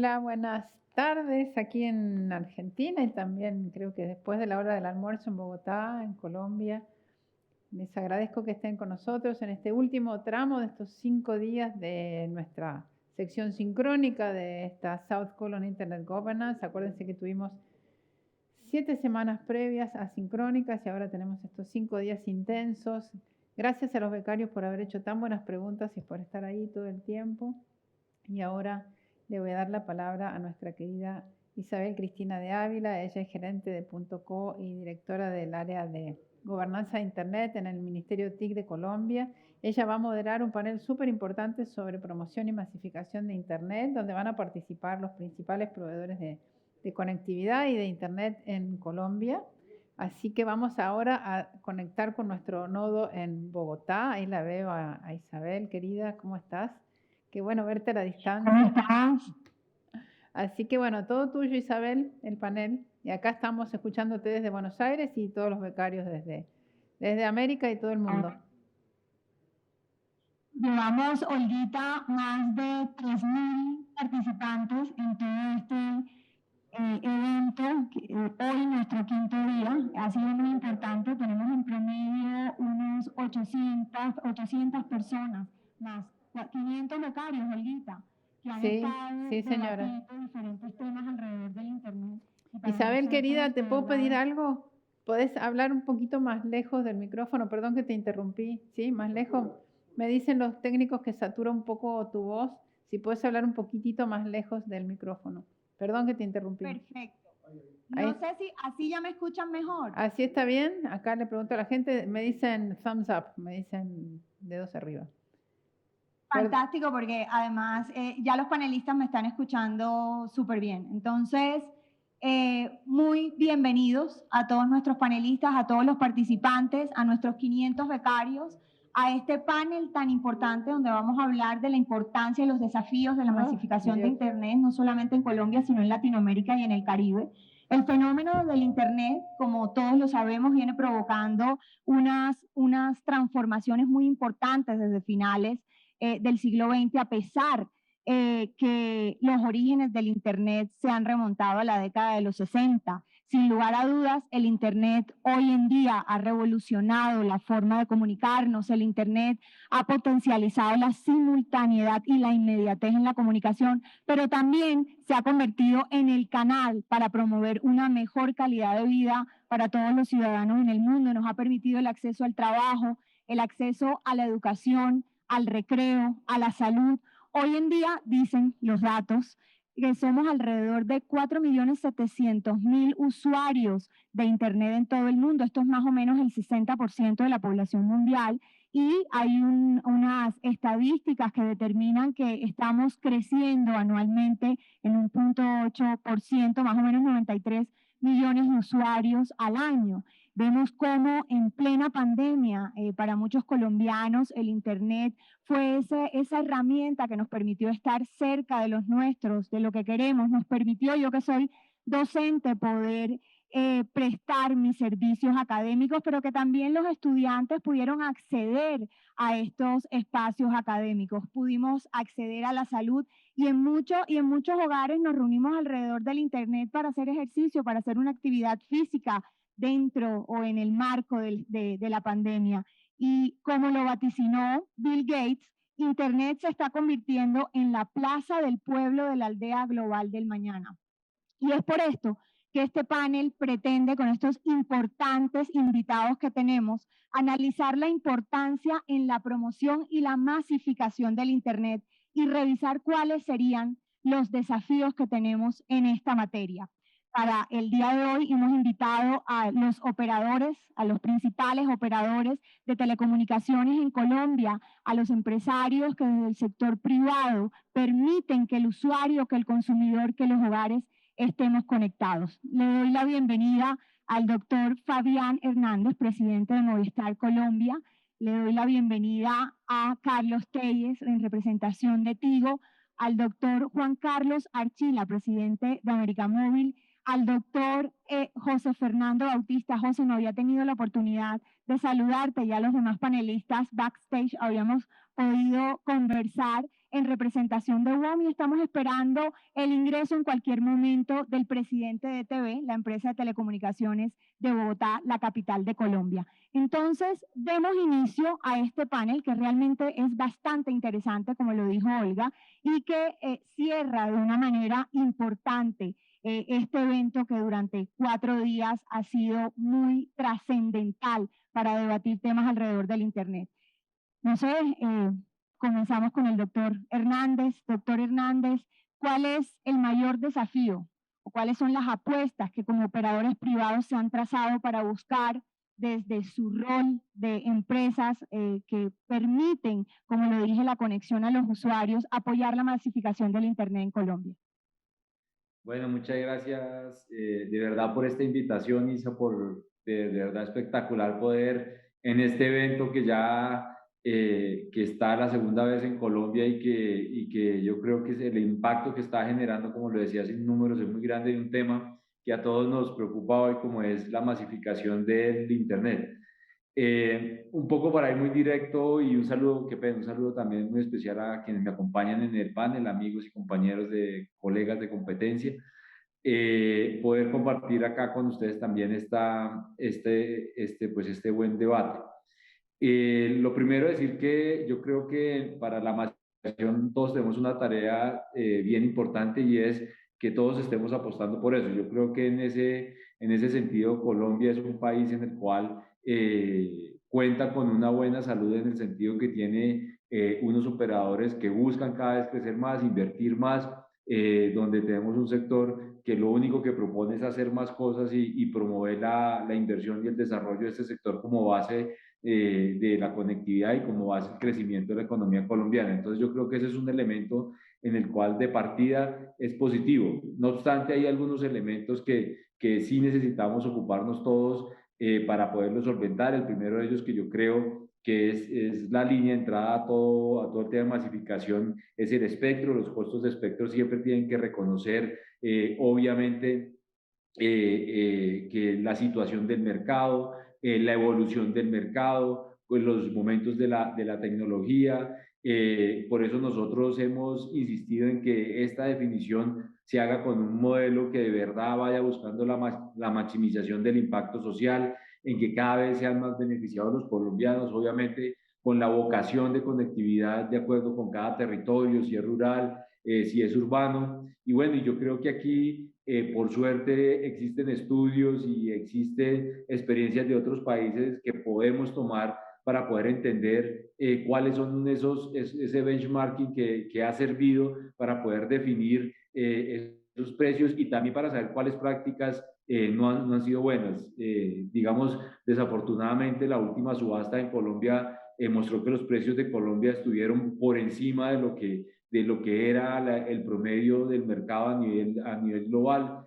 Hola, buenas tardes aquí en Argentina y también creo que después de la hora del almuerzo en Bogotá, en Colombia. Les agradezco que estén con nosotros en este último tramo de estos 5 días de nuestra sección sincrónica de esta South Colon Internet Governance. Acuérdense que tuvimos 7 semanas previas asincrónicas y ahora tenemos estos 5 días intensos. Gracias a los becarios por haber hecho tan buenas preguntas y por estar ahí todo el tiempo. Y ahora le voy a dar la palabra a nuestra querida Isabel Cristina de Ávila. Ella es gerente de .co y directora del área de gobernanza de Internet en el Ministerio TIC de Colombia. Ella va a moderar un panel súper importante sobre promoción y masificación de Internet, donde van a participar los principales proveedores de conectividad y de Internet en Colombia. Así que vamos ahora a conectar con nuestro nodo en Bogotá. Ahí la veo a Isabel, querida, ¿cómo estás? Qué bueno verte a la distancia. ¿Cómo estás? Así que bueno, todo tuyo, Isabel, el panel. Y acá estamos escuchándote desde Buenos Aires y todos los becarios desde América y todo el mundo. Llevamos, Olguita, más de 3.000 participantes en todo este evento. Hoy, nuestro quinto día, ha sido muy importante. Tenemos en promedio unos 800 personas, más 500 becarios, Olguita, que han estado debatiendo diferentes temas alrededor del Internet. Isabel, querida, ¿te puedo pedir algo? ¿Podés hablar un poquito más lejos del micrófono? Perdón que te interrumpí. ¿Sí? ¿Más lejos? Me dicen los técnicos que satura un poco tu voz. Si puedes hablar un poquitito más lejos del micrófono. Perdón que te interrumpí. Perfecto. No sé si así ya me escuchan mejor. ¿Así está bien? Acá le pregunto a la gente, me dicen thumbs up, me dicen dedos arriba. Fantástico, porque además ya los panelistas me están escuchando súper bien. Entonces, muy bienvenidos a todos nuestros panelistas, a todos los participantes, a nuestros 500 becarios, a este panel tan importante donde vamos a hablar de la importancia y los desafíos de la masificación de Internet, no solamente en Colombia, sino en Latinoamérica y en el Caribe. El fenómeno del Internet, como todos lo sabemos, viene provocando unas transformaciones muy importantes desde finales del siglo XX, a pesar que los orígenes del Internet se han remontado a la década de los 60. Sin lugar a dudas, el Internet hoy en día ha revolucionado la forma de comunicarnos. El Internet ha potencializado la simultaneidad y la inmediatez en la comunicación, pero también se ha convertido en el canal para promover una mejor calidad de vida para todos los ciudadanos en el mundo. Nos ha permitido el acceso al trabajo, el acceso a la educación, al recreo, a la salud. Hoy en día, dicen los datos, que somos alrededor de 4.700.000 usuarios de Internet en todo el mundo. Esto es más o menos el 60% de la población mundial. Y hay unas estadísticas que determinan que estamos creciendo anualmente en un 0.8%, más o menos 93 millones de usuarios al año. Vemos cómo en plena pandemia, para muchos colombianos, el Internet fue esa herramienta que nos permitió estar cerca de los nuestros, de lo que queremos, nos permitió, yo que soy docente, poder prestar mis servicios académicos, pero que también los estudiantes pudieron acceder a estos espacios académicos, pudimos acceder a la salud y en muchos hogares nos reunimos alrededor del Internet para hacer ejercicio, para hacer una actividad física dentro o en el marco de la pandemia. Y como lo vaticinó Bill Gates, Internet se está convirtiendo en la plaza del pueblo de la aldea global del mañana. Y es por esto que este panel pretende, con estos importantes invitados que tenemos, analizar la importancia en la promoción y la masificación del Internet y revisar cuáles serían los desafíos que tenemos en esta materia. Para el día de hoy hemos invitado a los operadores, a los principales operadores de telecomunicaciones en Colombia, a los empresarios que desde el sector privado permiten que el usuario, que el consumidor, que los hogares estemos conectados. Le doy la bienvenida al doctor Fabián Hernández, presidente de Movistar Colombia. Le doy la bienvenida a Carlos Telles, en representación de Tigo, al doctor Juan Carlos Archila, presidente de América Móvil, al doctor José Fernando Bautista. José, no había tenido la oportunidad de saludarte, ya los demás panelistas backstage habíamos podido conversar en representación de UOM y estamos esperando el ingreso en cualquier momento del presidente de ETB, la empresa de telecomunicaciones de Bogotá, la capital de Colombia. Entonces, demos inicio a este panel que realmente es bastante interesante, como lo dijo Olga, y que cierra de una manera importante este evento que durante 4 días ha sido muy trascendental para debatir temas alrededor del Internet. No sé, comenzamos con el doctor Hernández. Doctor Hernández, ¿cuál es el mayor desafío o cuáles son las apuestas que como operadores privados se han trazado para buscar desde su rol de empresas que permiten, como lo dije, la conexión a los usuarios, apoyar la masificación del Internet en Colombia? Bueno, muchas gracias de verdad por esta invitación, Isa, de verdad espectacular poder en este evento que ya que está la segunda vez en Colombia y que yo creo que el impacto que está generando, como lo decía, sin números, es muy grande de un tema que a todos nos preocupa hoy, como es la masificación del Internet. Un poco para ir muy directo y un saludo, un saludo también muy especial a quienes me acompañan en el panel, amigos y compañeros de colegas de competencia. Poder compartir acá con ustedes también este buen debate. Lo primero decir que yo creo que para la masificación todos tenemos una tarea bien importante y es que todos estemos apostando por eso. Yo creo que en ese sentido Colombia es un país en el cual cuenta con una buena salud en el sentido que tiene unos operadores que buscan cada vez crecer más, invertir más, donde tenemos un sector que lo único que propone es hacer más cosas y promover la inversión y el desarrollo de este sector como base de la conectividad y como base el crecimiento de la economía colombiana. Entonces yo creo que ese es un elemento en el cual de partida es positivo. No obstante, hay algunos elementos que sí necesitamos ocuparnos todos para poderlo solventar. El primero de ellos que yo creo que es la línea de entrada a todo el tema de masificación, es el espectro. Los costos de espectro siempre tienen que reconocer, obviamente, que la situación del mercado, la evolución del mercado, pues los momentos de la tecnología. Por eso nosotros hemos insistido en que esta definición se haga con un modelo que de verdad vaya buscando la maximización del impacto social, en que cada vez sean más beneficiados los colombianos, obviamente con la vocación de conectividad de acuerdo con cada territorio, si es rural, si es urbano. Y bueno, y yo creo que aquí, por suerte, existen estudios y existen experiencias de otros países que podemos tomar para poder entender cuáles son ese benchmarking que ha servido para poder definir esos precios y también para saber cuáles prácticas no han sido buenas. Digamos, desafortunadamente, la última subasta en Colombia mostró que los precios de Colombia estuvieron por encima de lo que era el promedio del mercado a nivel global.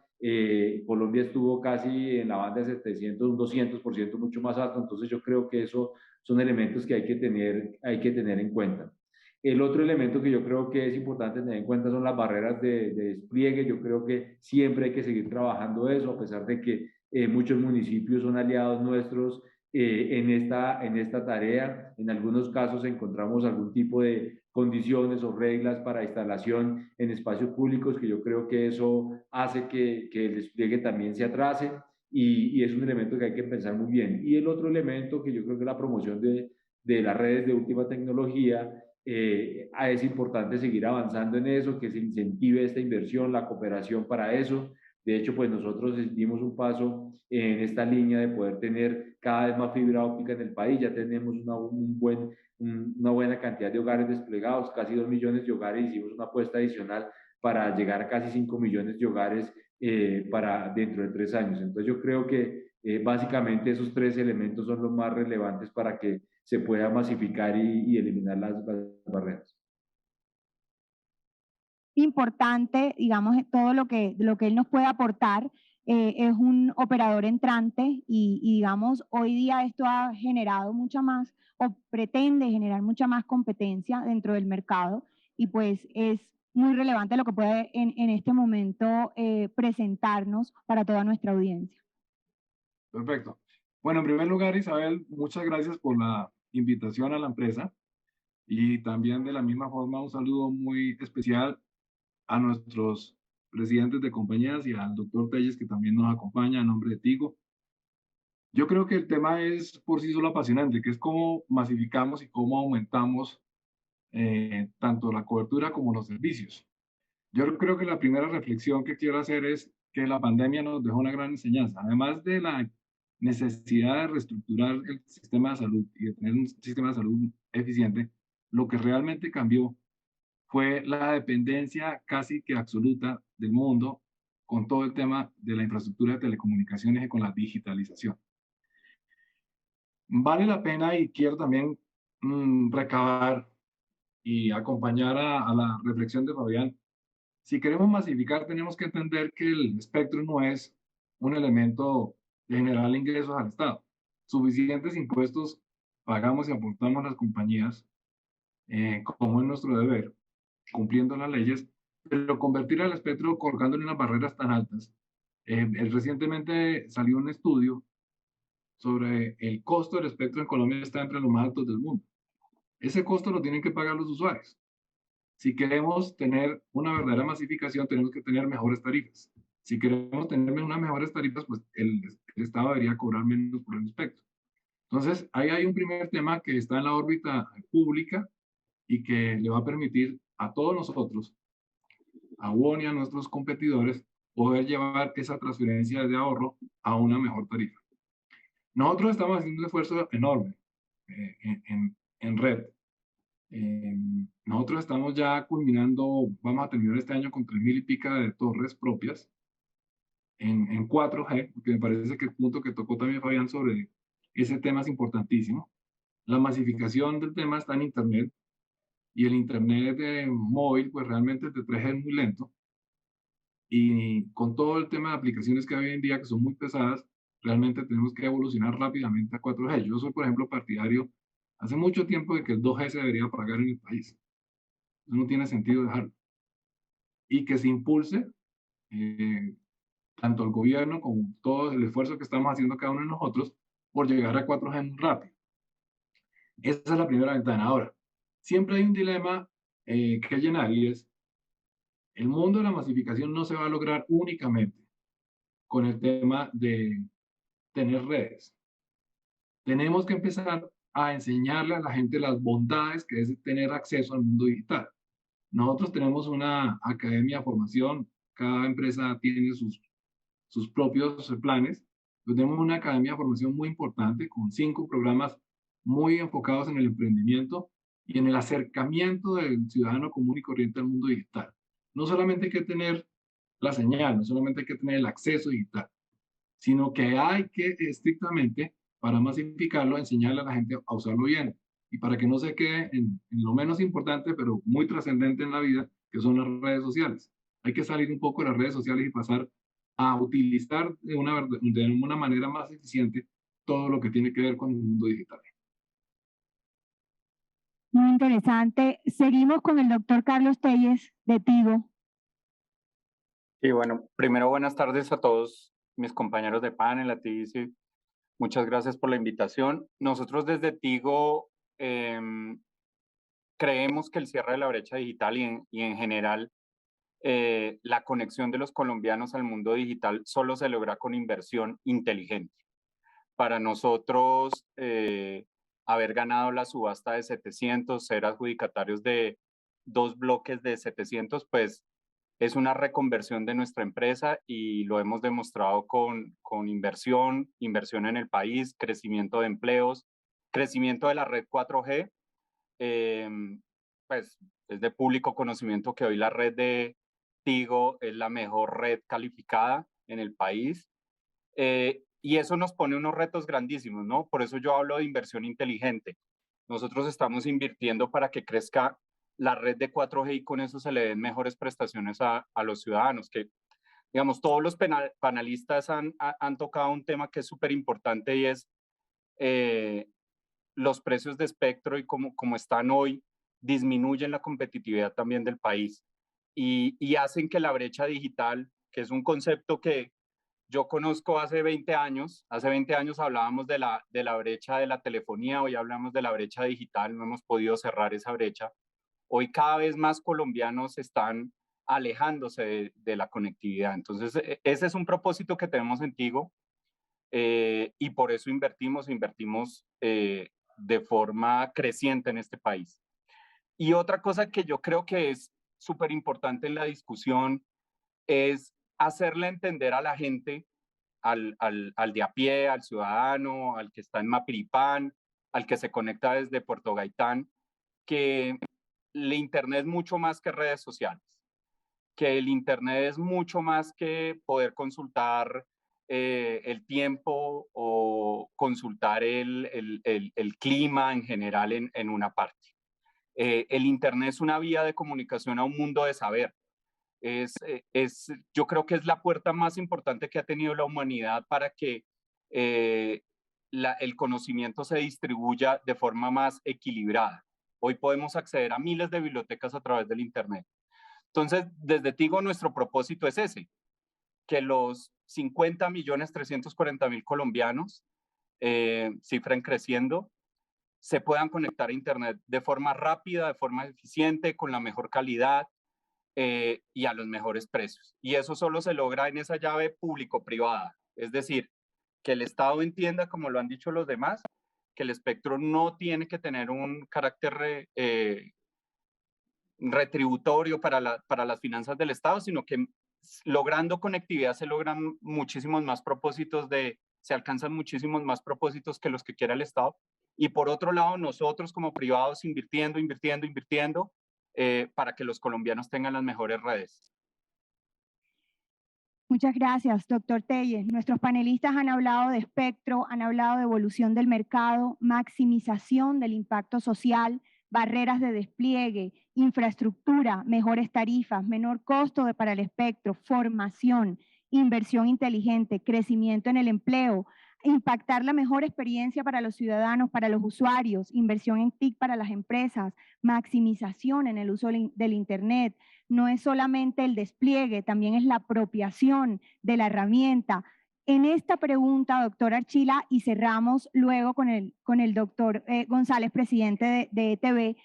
Colombia estuvo casi en la banda de 700, un 200% mucho más alto, entonces yo creo que eso son elementos que hay que tener en cuenta. El otro elemento que yo creo que es importante tener en cuenta son las barreras de despliegue. Yo creo que siempre hay que seguir trabajando eso, a pesar de que muchos municipios son aliados nuestros en esta tarea. En algunos casos encontramos algún tipo de condiciones o reglas para instalación en espacios públicos que yo creo que eso hace que el despliegue también se atrase y es un elemento que hay que pensar muy bien. Y el otro elemento que yo creo que es la promoción de las redes de última tecnología. Es importante seguir avanzando en eso, que se incentive esta inversión, la cooperación para eso. De hecho, pues nosotros dimos un paso en esta línea de poder tener cada vez más fibra óptica en el país. Ya tenemos una buena cantidad de hogares desplegados, casi 2 millones de hogares. Hicimos una apuesta adicional para llegar a casi 5 millones de hogares para dentro de 3 años. Entonces yo creo que básicamente esos 3 elementos son los más relevantes para que se pueda masificar y eliminar las barreras. Importante, digamos, todo lo que él nos puede aportar. Es un operador entrante y, digamos, hoy día esto ha generado mucha más o pretende generar mucha más competencia dentro del mercado y pues es muy relevante lo que puede en este momento presentarnos para toda nuestra audiencia. Perfecto. Bueno, en primer lugar, Isabel, muchas gracias por la invitación a la empresa. Y también de la misma forma un saludo muy especial a nuestros presidentes de compañías y al doctor Telles, que también nos acompaña a nombre de Tigo. Yo creo que el tema es por sí solo apasionante, que es cómo masificamos y cómo aumentamos tanto la cobertura como los servicios. Yo creo que la primera reflexión que quiero hacer es que la pandemia nos dejó una gran enseñanza, además de la necesidad de reestructurar el sistema de salud y de tener un sistema de salud eficiente. Lo que realmente cambió fue la dependencia casi que absoluta del mundo con todo el tema de la infraestructura de telecomunicaciones y con la digitalización. Vale la pena y quiero también recabar y acompañar a la reflexión de Fabián. Si queremos masificar, tenemos que entender que el espectro no es un elemento de generar ingresos al Estado. Suficientes impuestos pagamos y aportamos las compañías, como es nuestro deber, cumpliendo las leyes, pero convertir al espectro colgándole unas barreras tan altas. Recientemente salió un estudio sobre el costo del espectro en Colombia, está entre los más altos del mundo. Ese costo lo tienen que pagar los usuarios. Si queremos tener una verdadera masificación, tenemos que tener mejores tarifas. Si queremos tener unas mejores tarifas, pues el Estado debería cobrar menos por el espectro. Entonces, ahí hay un primer tema que está en la órbita pública y que le va a permitir a todos nosotros, a UON y a nuestros competidores, poder llevar esa transferencia de ahorro a una mejor tarifa. Nosotros estamos haciendo un esfuerzo enorme en red. Nosotros estamos ya culminando, vamos a terminar este año con 3.000 y pica de torres propias en 4G, porque me parece que el punto que tocó también Fabián sobre ese tema es importantísimo. La masificación del tema está en Internet y el Internet de móvil, pues realmente el de 3G es muy lento. Y con todo el tema de aplicaciones que hay hoy en día que son muy pesadas, realmente tenemos que evolucionar rápidamente a 4G. Yo soy, por ejemplo, partidario hace mucho tiempo de que el 2G se debería pagar en el país. Eso no tiene sentido dejarlo. Y que se impulse tanto el gobierno como todo el esfuerzo que estamos haciendo cada uno de nosotros por llegar a 4G muy rápido. Esa es la primera ventana. Ahora, siempre hay un dilema que llenar y es, el mundo de la masificación no se va a lograr únicamente con el tema de tener redes. Tenemos que empezar a enseñarle a la gente las bondades que es tener acceso al mundo digital. Nosotros tenemos una academia de formación, cada empresa tiene sus propios planes. Tenemos una academia de formación muy importante con 5 programas muy enfocados en el emprendimiento y en el acercamiento del ciudadano común y corriente al mundo digital. No solamente hay que tener la señal, no solamente hay que tener el acceso digital, sino que hay que estrictamente, para masificarlo, enseñarle a la gente a usarlo bien y para que no se quede en lo menos importante, pero muy trascendente en la vida, que son las redes sociales. Hay que salir un poco de las redes sociales y pasar a utilizar de una manera más eficiente todo lo que tiene que ver con el mundo digital. Muy interesante. Seguimos con el doctor Carlos Telles de Tigo. Y bueno, primero buenas tardes a todos mis compañeros de panel, a ti, sí. Muchas gracias por la invitación. Nosotros desde Tigo creemos que el cierre de la brecha digital y en general la conexión de los colombianos al mundo digital solo se logra con inversión inteligente. Para nosotros, haber ganado la subasta de 700, ser adjudicatarios de 2 bloques de 700, pues es una reconversión de nuestra empresa y lo hemos demostrado con inversión en el país, crecimiento de empleos, crecimiento de la red 4G. Pues es de público conocimiento que hoy la red de Tigo es la mejor red calificada en el país. Y eso nos pone unos retos grandísimos, ¿no? Por eso yo hablo de inversión inteligente. Nosotros estamos invirtiendo para que crezca la red de 4G y con eso se le den mejores prestaciones a los ciudadanos, que digamos, todos los panelistas han tocado un tema que es súper importante y es los precios de espectro y como están hoy, disminuyen la competitividad también del país y hacen que la brecha digital, que es un concepto que yo conozco hace 20 años hablábamos de la brecha de la telefonía, hoy hablamos de la brecha digital, no hemos podido cerrar esa brecha. Hoy cada vez más colombianos están alejándose de la conectividad. Entonces, ese es un propósito que tenemos en Tigo y por eso invertimos de forma creciente en este país. Y otra cosa que yo creo que es súper importante en la discusión es hacerle entender a la gente, al de a pie, al ciudadano, al que está en Mapiripán, al que se conecta desde Puerto Gaitán, que el Internet es mucho más que redes sociales, que el Internet es mucho más que poder consultar el tiempo o consultar el clima en general en una parte. El Internet es una vía de comunicación a un mundo de saber. Yo creo que es la puerta más importante que ha tenido la humanidad para que el conocimiento se distribuya de forma más equilibrada. Hoy podemos acceder a miles de bibliotecas a través del Internet. Entonces, desde Tigo, nuestro propósito es ese, que los 50.340.000 colombianos, cifra en creciendo, se puedan conectar a Internet de forma rápida, de forma eficiente, con la mejor calidad y a los mejores precios. Y eso solo se logra en esa llave público-privada. Es decir, que el Estado entienda, como lo han dicho los demás, que el espectro no tiene que tener un carácter retributorio para las finanzas del Estado, sino que logrando conectividad se logran muchísimos más propósitos se alcanzan muchísimos más propósitos que los que quiera el Estado. Y por otro lado, nosotros como privados invirtiendo para que los colombianos tengan las mejores redes. Muchas gracias, doctor Telles. Nuestros panelistas han hablado de espectro, han hablado de evolución del mercado, maximización del impacto social, barreras de despliegue, infraestructura, mejores tarifas, menor costo para el espectro, formación, inversión inteligente, crecimiento en el empleo, impactar la mejor experiencia para los ciudadanos, para los usuarios, inversión en TIC para las empresas, maximización en el uso del Internet. No es solamente el despliegue, también es la apropiación de la herramienta. En esta pregunta, doctor Archila, y cerramos luego con el doctor González, presidente de ETB,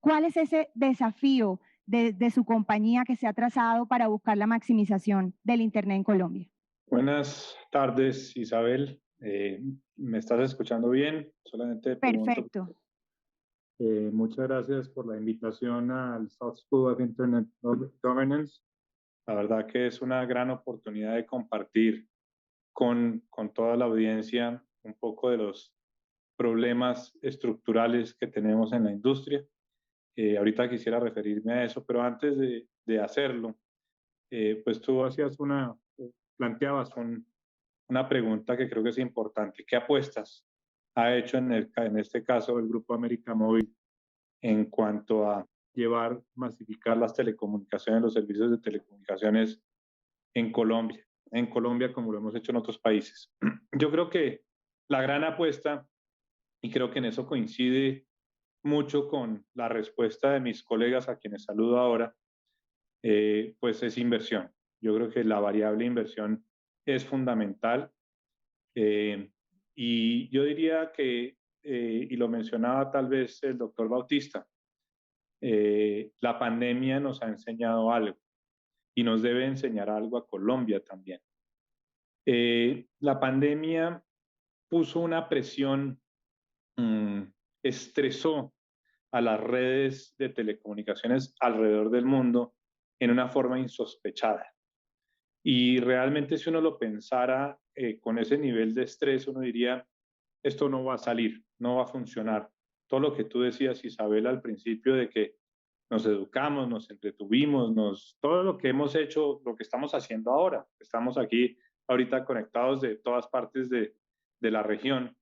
¿cuál es ese desafío de su compañía que se ha trazado para buscar la maximización del Internet en Colombia? Buenas tardes, Isabel. ¿Me estás escuchando bien? Solamente pregunto. Perfecto. Muchas gracias por la invitación al South School of Internet Governance. La verdad que es una gran oportunidad de compartir con toda la audiencia un poco de los problemas estructurales que tenemos en la industria. Ahorita quisiera referirme a eso, pero antes de hacerlo, pues tú planteabas una pregunta que creo que es importante. ¿Qué apuestas ha hecho en este caso el Grupo América Móvil en cuanto a masificar las telecomunicaciones, los servicios de telecomunicaciones en Colombia? En Colombia, como lo hemos hecho en otros países. Yo creo que la gran apuesta, y creo que en eso coincide mucho con la respuesta de mis colegas a quienes saludo ahora, pues es inversión. Yo creo que la variable inversión es fundamental. Y yo diría que, y lo mencionaba tal vez el doctor Bautista, la pandemia nos ha enseñado algo y nos debe enseñar algo a Colombia también. La pandemia puso una presión, estresó a las redes de telecomunicaciones alrededor del mundo en una forma insospechada. Y realmente si uno lo pensara con ese nivel de estrés, uno diría, esto no va a salir, no va a funcionar. Todo lo que tú decías, Isabel, al principio de que nos educamos, nos entretuvimos, todo lo que hemos hecho, lo que estamos haciendo ahora. Estamos aquí ahorita conectados de todas partes de la región,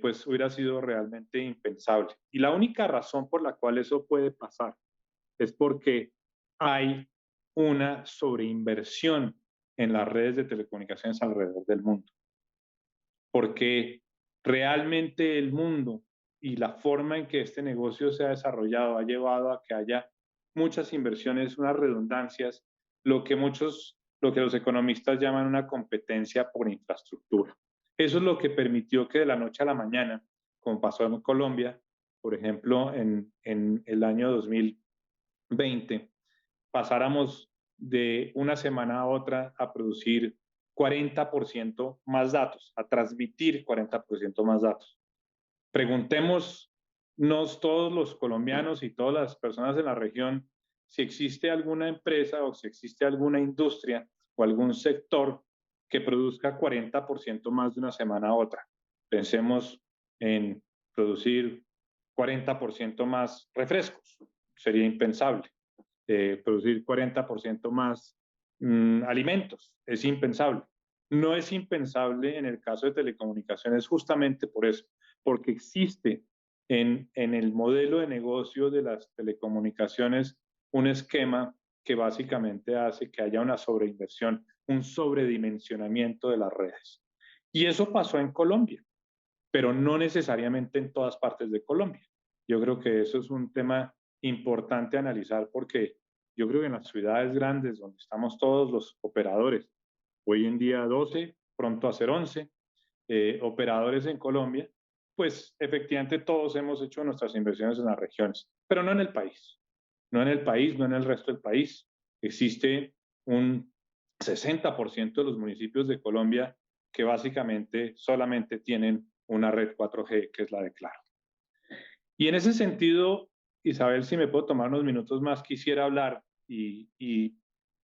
pues hubiera sido realmente impensable. Y la única razón por la cual eso puede pasar es porque hay una sobreinversión en las redes de telecomunicaciones alrededor del mundo. Porque realmente el mundo y la forma en que este negocio se ha desarrollado ha llevado a que haya muchas inversiones, unas redundancias, lo que muchos lo que los economistas llaman una competencia por infraestructura. Eso es lo que permitió que de la noche a la mañana, como pasó en Colombia, por ejemplo, en el año 2020, pasáramos de una semana a otra a producir 40% más datos, a transmitir 40% más datos. Preguntémonos todos los colombianos y todas las personas en la región si existe alguna empresa o si existe alguna industria o algún sector que produzca 40% más de una semana a otra. Pensemos en producir 40% más refrescos, sería impensable. Producir 40% más alimentos, es impensable. No es impensable en el caso de telecomunicaciones justamente por eso, porque existe en el modelo de negocio de las telecomunicaciones un esquema que básicamente hace que haya una sobreinversión, un sobredimensionamiento de las redes. Y eso pasó en Colombia, pero no necesariamente en todas partes de Colombia. Yo creo que eso es un tema importante a analizar porque yo creo que en las ciudades grandes donde estamos todos los operadores, hoy en día 12, pronto a ser 11 operadores en Colombia, pues efectivamente todos hemos hecho nuestras inversiones en las regiones, pero no en el país, no en el país, no en el resto del país. Existe un 60% de los municipios de Colombia que básicamente solamente tienen una red 4G, que es la de Claro. Y en ese sentido, Isabel, si me puedo tomar unos minutos más, quisiera hablar y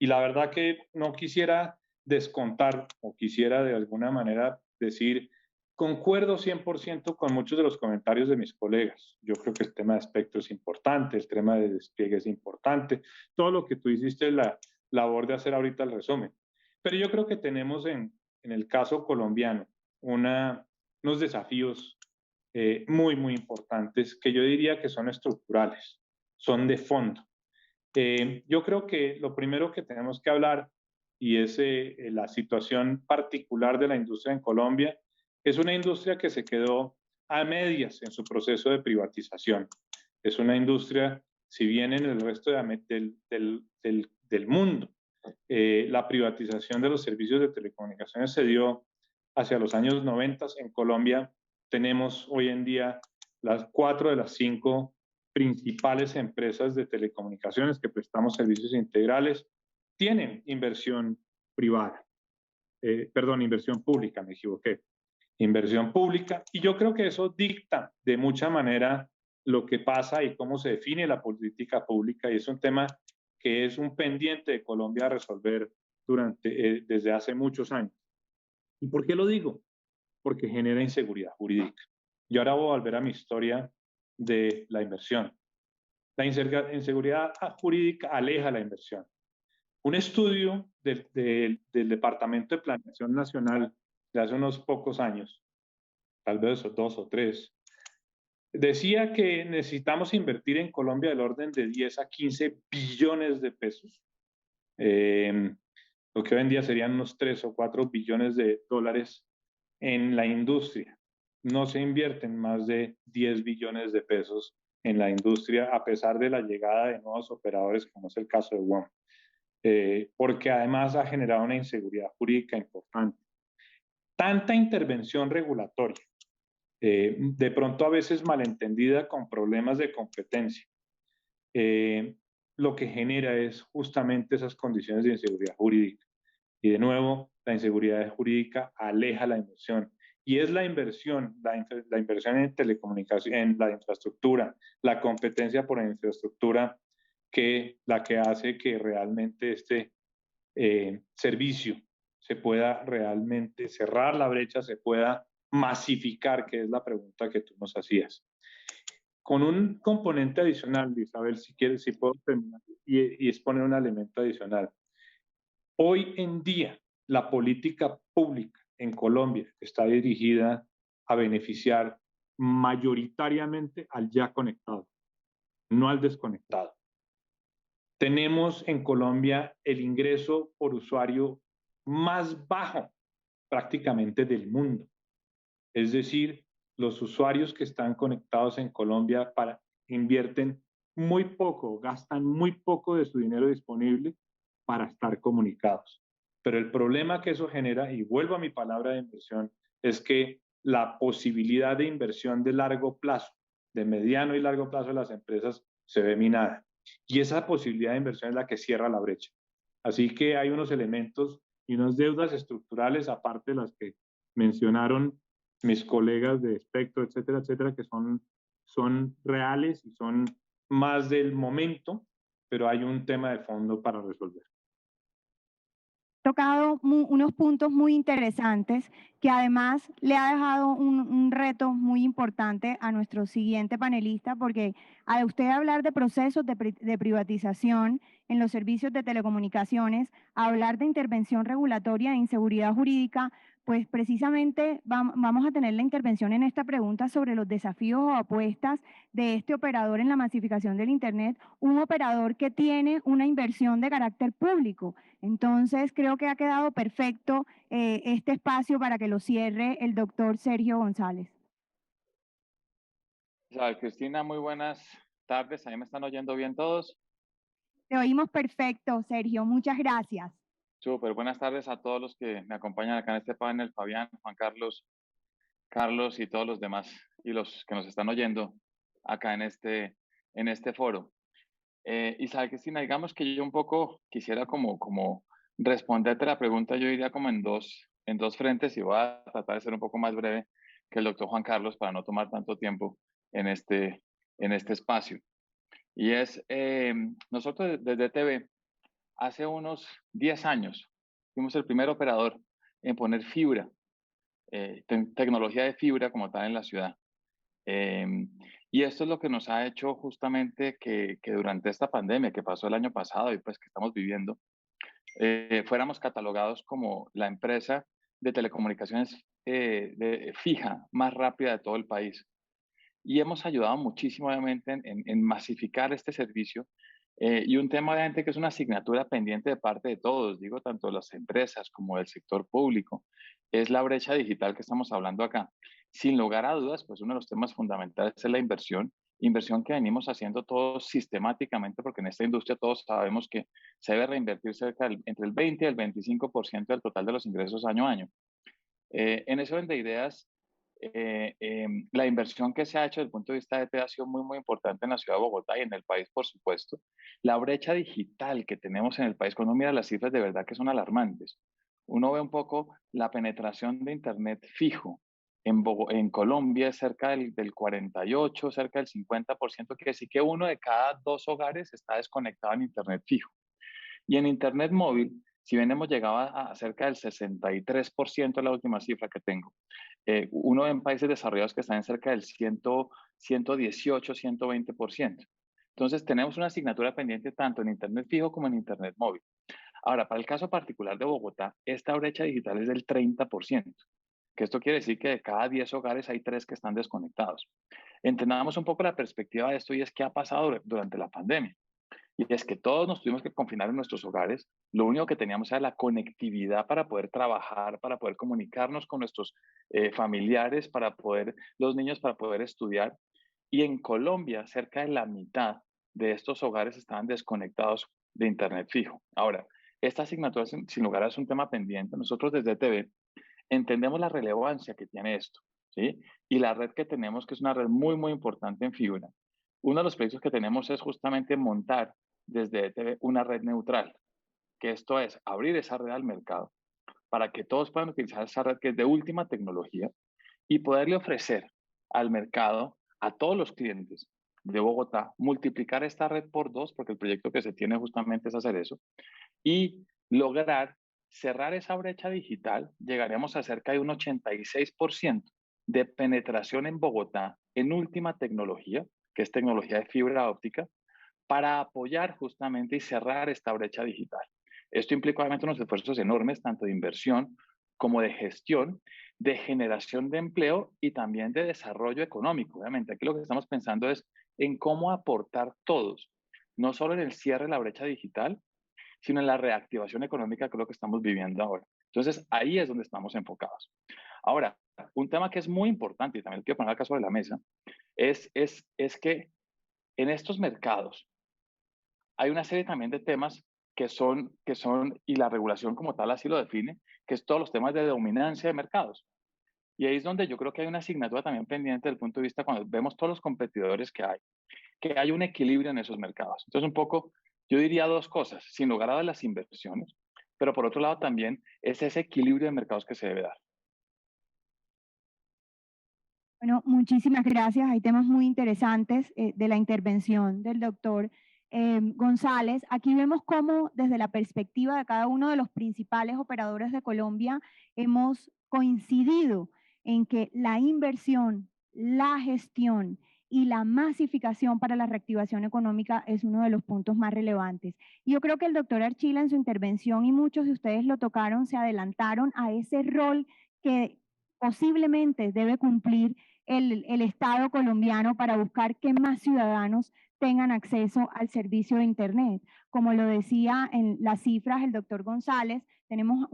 la verdad que no quisiera descontar o quisiera de alguna manera decir, concuerdo 100% con muchos de los comentarios de mis colegas. Yo creo que el tema de espectro es importante, el tema de despliegue es importante, todo lo que tú hiciste la labor de hacer ahorita el resumen. Pero yo creo que tenemos en el caso colombiano unos desafíos muy, muy importantes que yo diría que son estructurales, son de fondo. Yo creo que lo primero que tenemos que hablar, y es la situación particular de la industria en Colombia, es una industria que se quedó a medias en su proceso de privatización. Es una industria, si bien en el resto del mundo, la privatización de los servicios de telecomunicaciones se dio hacia los años 90, en Colombia tenemos hoy en día las 4 de las 5 principales empresas de telecomunicaciones que prestamos servicios integrales tienen inversión privada. Inversión pública, me equivoqué. Inversión pública. Y yo creo que eso dicta de mucha manera lo que pasa y cómo se define la política pública. Y es un tema que es un pendiente de Colombia a resolver desde hace muchos años. ¿Y por qué lo digo? Porque genera inseguridad jurídica. Y ahora voy a volver a mi historia de la inversión. La inseguridad jurídica aleja la inversión. Un estudio del Departamento de Planeación Nacional de hace unos pocos años, tal vez 2 o 3, decía que necesitamos invertir en Colombia del orden de 10 a 15 billones de pesos. Lo que hoy en día serían unos 3 o 4 billones de dólares en la industria. No se invierten más de 10 billones de pesos en la industria, a pesar de la llegada de nuevos operadores, como es el caso de WOM, porque además ha generado una inseguridad jurídica importante. Tanta intervención regulatoria, de pronto a veces malentendida con problemas de competencia, lo que genera es justamente esas condiciones de inseguridad jurídica. Y de nuevo, la inseguridad jurídica aleja la inversión. Y es la inversión en telecomunicación, en la infraestructura, la competencia por la infraestructura, la que hace que realmente este servicio se pueda realmente cerrar la brecha, se pueda masificar, que es la pregunta que tú nos hacías. Con un componente adicional, Isabel, si quieres, si puedo terminar, y exponer un elemento adicional. Hoy en día, la política pública en Colombia está dirigida a beneficiar mayoritariamente al ya conectado, no al desconectado. Tenemos en Colombia el ingreso por usuario más bajo prácticamente del mundo. Es decir, los usuarios que están conectados en Colombia invierten muy poco, gastan muy poco de su dinero disponible para estar comunicados. Pero el problema que eso genera, y vuelvo a mi palabra de inversión, es que la posibilidad de inversión de largo plazo, de mediano y largo plazo de las empresas se ve minada. Y esa posibilidad de inversión es la que cierra la brecha. Así que hay unos elementos y unas deudas estructurales, aparte de las que mencionaron mis colegas de Espectro, etcétera, etcétera, que son reales y son más del momento, pero hay un tema de fondo para resolver. Tocado unos puntos muy interesantes que además le ha dejado un reto muy importante a nuestro siguiente panelista, porque al usted hablar de procesos de privatización en los servicios de telecomunicaciones, hablar de intervención regulatoria e inseguridad jurídica, pues precisamente vamos a tener la intervención en esta pregunta sobre los desafíos o apuestas de este operador en la masificación del Internet, un operador que tiene una inversión de carácter público. Entonces, creo que ha quedado perfecto este espacio para que lo cierre el doctor Sergio González. Isabel Cristina, muy buenas tardes. ¿Ahí me están oyendo bien todos? Te oímos perfecto, Sergio. Muchas gracias. Súper, buenas tardes a todos los que me acompañan acá en este panel, Fabián, Juan Carlos, Carlos y todos los demás, y los que nos están oyendo acá en este foro. Isabel Cristina, digamos que yo un poco quisiera como responderte la pregunta, yo diría como en dos frentes, y voy a tratar de ser un poco más breve que el doctor Juan Carlos para no tomar tanto tiempo en este espacio. Y es, nosotros desde TV, hace unos 10 años, fuimos el primer operador en poner fibra, tecnología de fibra como tal en la ciudad. Y esto es lo que nos ha hecho justamente que durante esta pandemia que pasó el año pasado y pues que estamos viviendo, fuéramos catalogados como la empresa de telecomunicaciones fija más rápida de todo el país. Y hemos ayudado muchísimo, obviamente, en masificar este servicio. Y un tema, obviamente, que es una asignatura pendiente de parte de todos, digo, tanto de las empresas como del sector público, es la brecha digital que estamos hablando acá. Sin lugar a dudas, pues uno de los temas fundamentales es la inversión que venimos haciendo todos sistemáticamente, porque en esta industria todos sabemos que se debe reinvertir entre el 20 y el 25% del total de los ingresos año a año. En ese orden de ideas, la inversión que se ha hecho desde el punto de vista de TV ha sido muy, muy importante en la ciudad de Bogotá y en el país, por supuesto. La brecha digital que tenemos en el país, cuando uno mira las cifras, de verdad que son alarmantes. Uno ve un poco la penetración de Internet fijo. En Colombia es cerca del 48, cerca del 50%, quiere decir que uno de cada 2 hogares está desconectado en Internet fijo. Y en Internet móvil, si bien hemos llegado a cerca del 63%, la última cifra que tengo, uno en países desarrollados que están en cerca del 118, 120%. Entonces, tenemos una asignatura pendiente tanto en Internet fijo como en Internet móvil. Ahora, para el caso particular de Bogotá, esta brecha digital es del 30%, que esto quiere decir que de cada 10 hogares hay 3 que están desconectados. Entendamos un poco la perspectiva de esto y es qué ha pasado durante la pandemia. Y es que todos nos tuvimos que confinar en nuestros hogares. Lo único que teníamos era la conectividad para poder trabajar, para poder comunicarnos con nuestros familiares, los niños para poder estudiar. Y en Colombia, cerca de la mitad de estos hogares estaban desconectados de Internet fijo. Ahora, esta asignatura, sin lugar a es un tema pendiente. Nosotros desde TV entendemos la relevancia que tiene esto, ¿sí? Y la red que tenemos, que es una red muy, muy importante en fibra. Uno de los proyectos que tenemos es justamente montar desde ETV una red neutral, que esto es abrir esa red al mercado para que todos puedan utilizar esa red que es de última tecnología y poderle ofrecer al mercado, a todos los clientes de Bogotá, multiplicar esta red por 2, porque el proyecto que se tiene justamente es hacer eso, y lograr cerrar esa brecha digital. Llegaremos a cerca de un 86% de penetración en Bogotá en última tecnología, que es tecnología de fibra óptica, para apoyar justamente y cerrar esta brecha digital. Esto implica obviamente unos esfuerzos enormes, tanto de inversión como de gestión, de generación de empleo y también de desarrollo económico. Obviamente aquí lo que estamos pensando es en cómo aportar todos, no solo en el cierre de la brecha digital, sino en la reactivación económica, que es lo que estamos viviendo ahora. Entonces, ahí es donde estamos enfocados. Ahora, un tema que es muy importante y también quiero poner acá sobre la mesa, es que en estos mercados hay una serie también de temas y la regulación como tal así lo define, que es todos los temas de dominancia de mercados. Y ahí es donde yo creo que hay una asignatura también pendiente desde el punto de vista cuando vemos todos los competidores que hay un equilibrio en esos mercados. Entonces, un poco, yo diría dos cosas, sin lugar a dudas las inversiones, pero por otro lado también es ese equilibrio de mercados que se debe dar. Bueno, muchísimas gracias. Hay temas muy interesantes de la intervención del doctor González. Aquí vemos cómo desde la perspectiva de cada uno de los principales operadores de Colombia hemos coincidido en que la inversión, la gestión y la masificación para la reactivación económica es uno de los puntos más relevantes. Y yo creo que el doctor Archila en su intervención, y muchos de ustedes lo tocaron, se adelantaron a ese rol que posiblemente debe cumplir el Estado colombiano para buscar que más ciudadanos tengan acceso al servicio de Internet. Como lo decía en las cifras el doctor González, tenemos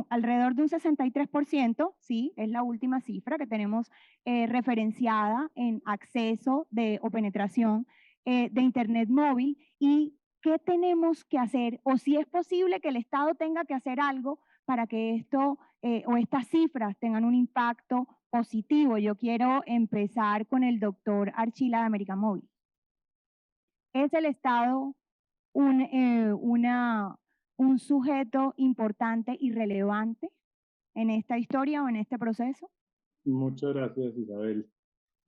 alrededor de un 63%, sí, es la última cifra que tenemos referenciada en acceso o penetración de Internet móvil. ¿Y qué tenemos que hacer? O si es posible que el Estado tenga que hacer algo para que esto o estas cifras tengan un impacto positivo. Yo quiero empezar con el doctor Archila de América Móvil. ¿Es el Estado un sujeto importante y relevante en esta historia o en este proceso? Muchas gracias, Isabel.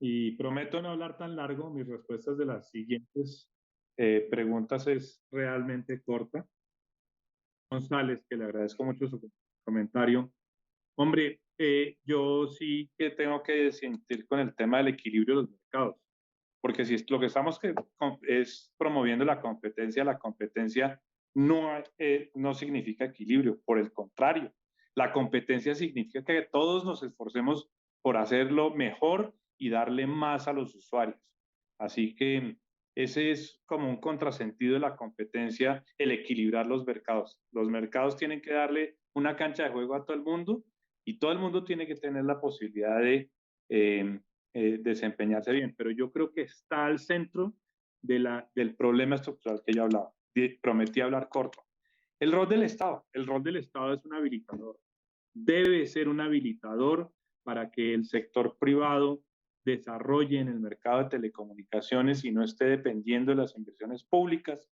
Y prometo no hablar tan largo. Mis respuestas de las siguientes preguntas es realmente corta. González, que le agradezco mucho su comentario. Hombre, yo sí que tengo que sentir con el tema del equilibrio de los mercados, porque si es, lo que estamos es promoviendo la competencia no significa equilibrio, por el contrario, la competencia significa que todos nos esforcemos por hacerlo mejor y darle más a los usuarios. Así que ese es como un contrasentido de la competencia, el equilibrar los mercados. Los mercados tienen que darle una cancha de juego a todo el mundo y todo el mundo tiene que tener la posibilidad de desempeñarse bien. Pero yo creo que está al centro del problema estructural que yo hablaba. Prometí hablar corto. El rol del Estado es un habilitador. Debe ser un habilitador para que el sector privado desarrolle en el mercado de telecomunicaciones y no esté dependiendo de las inversiones públicas,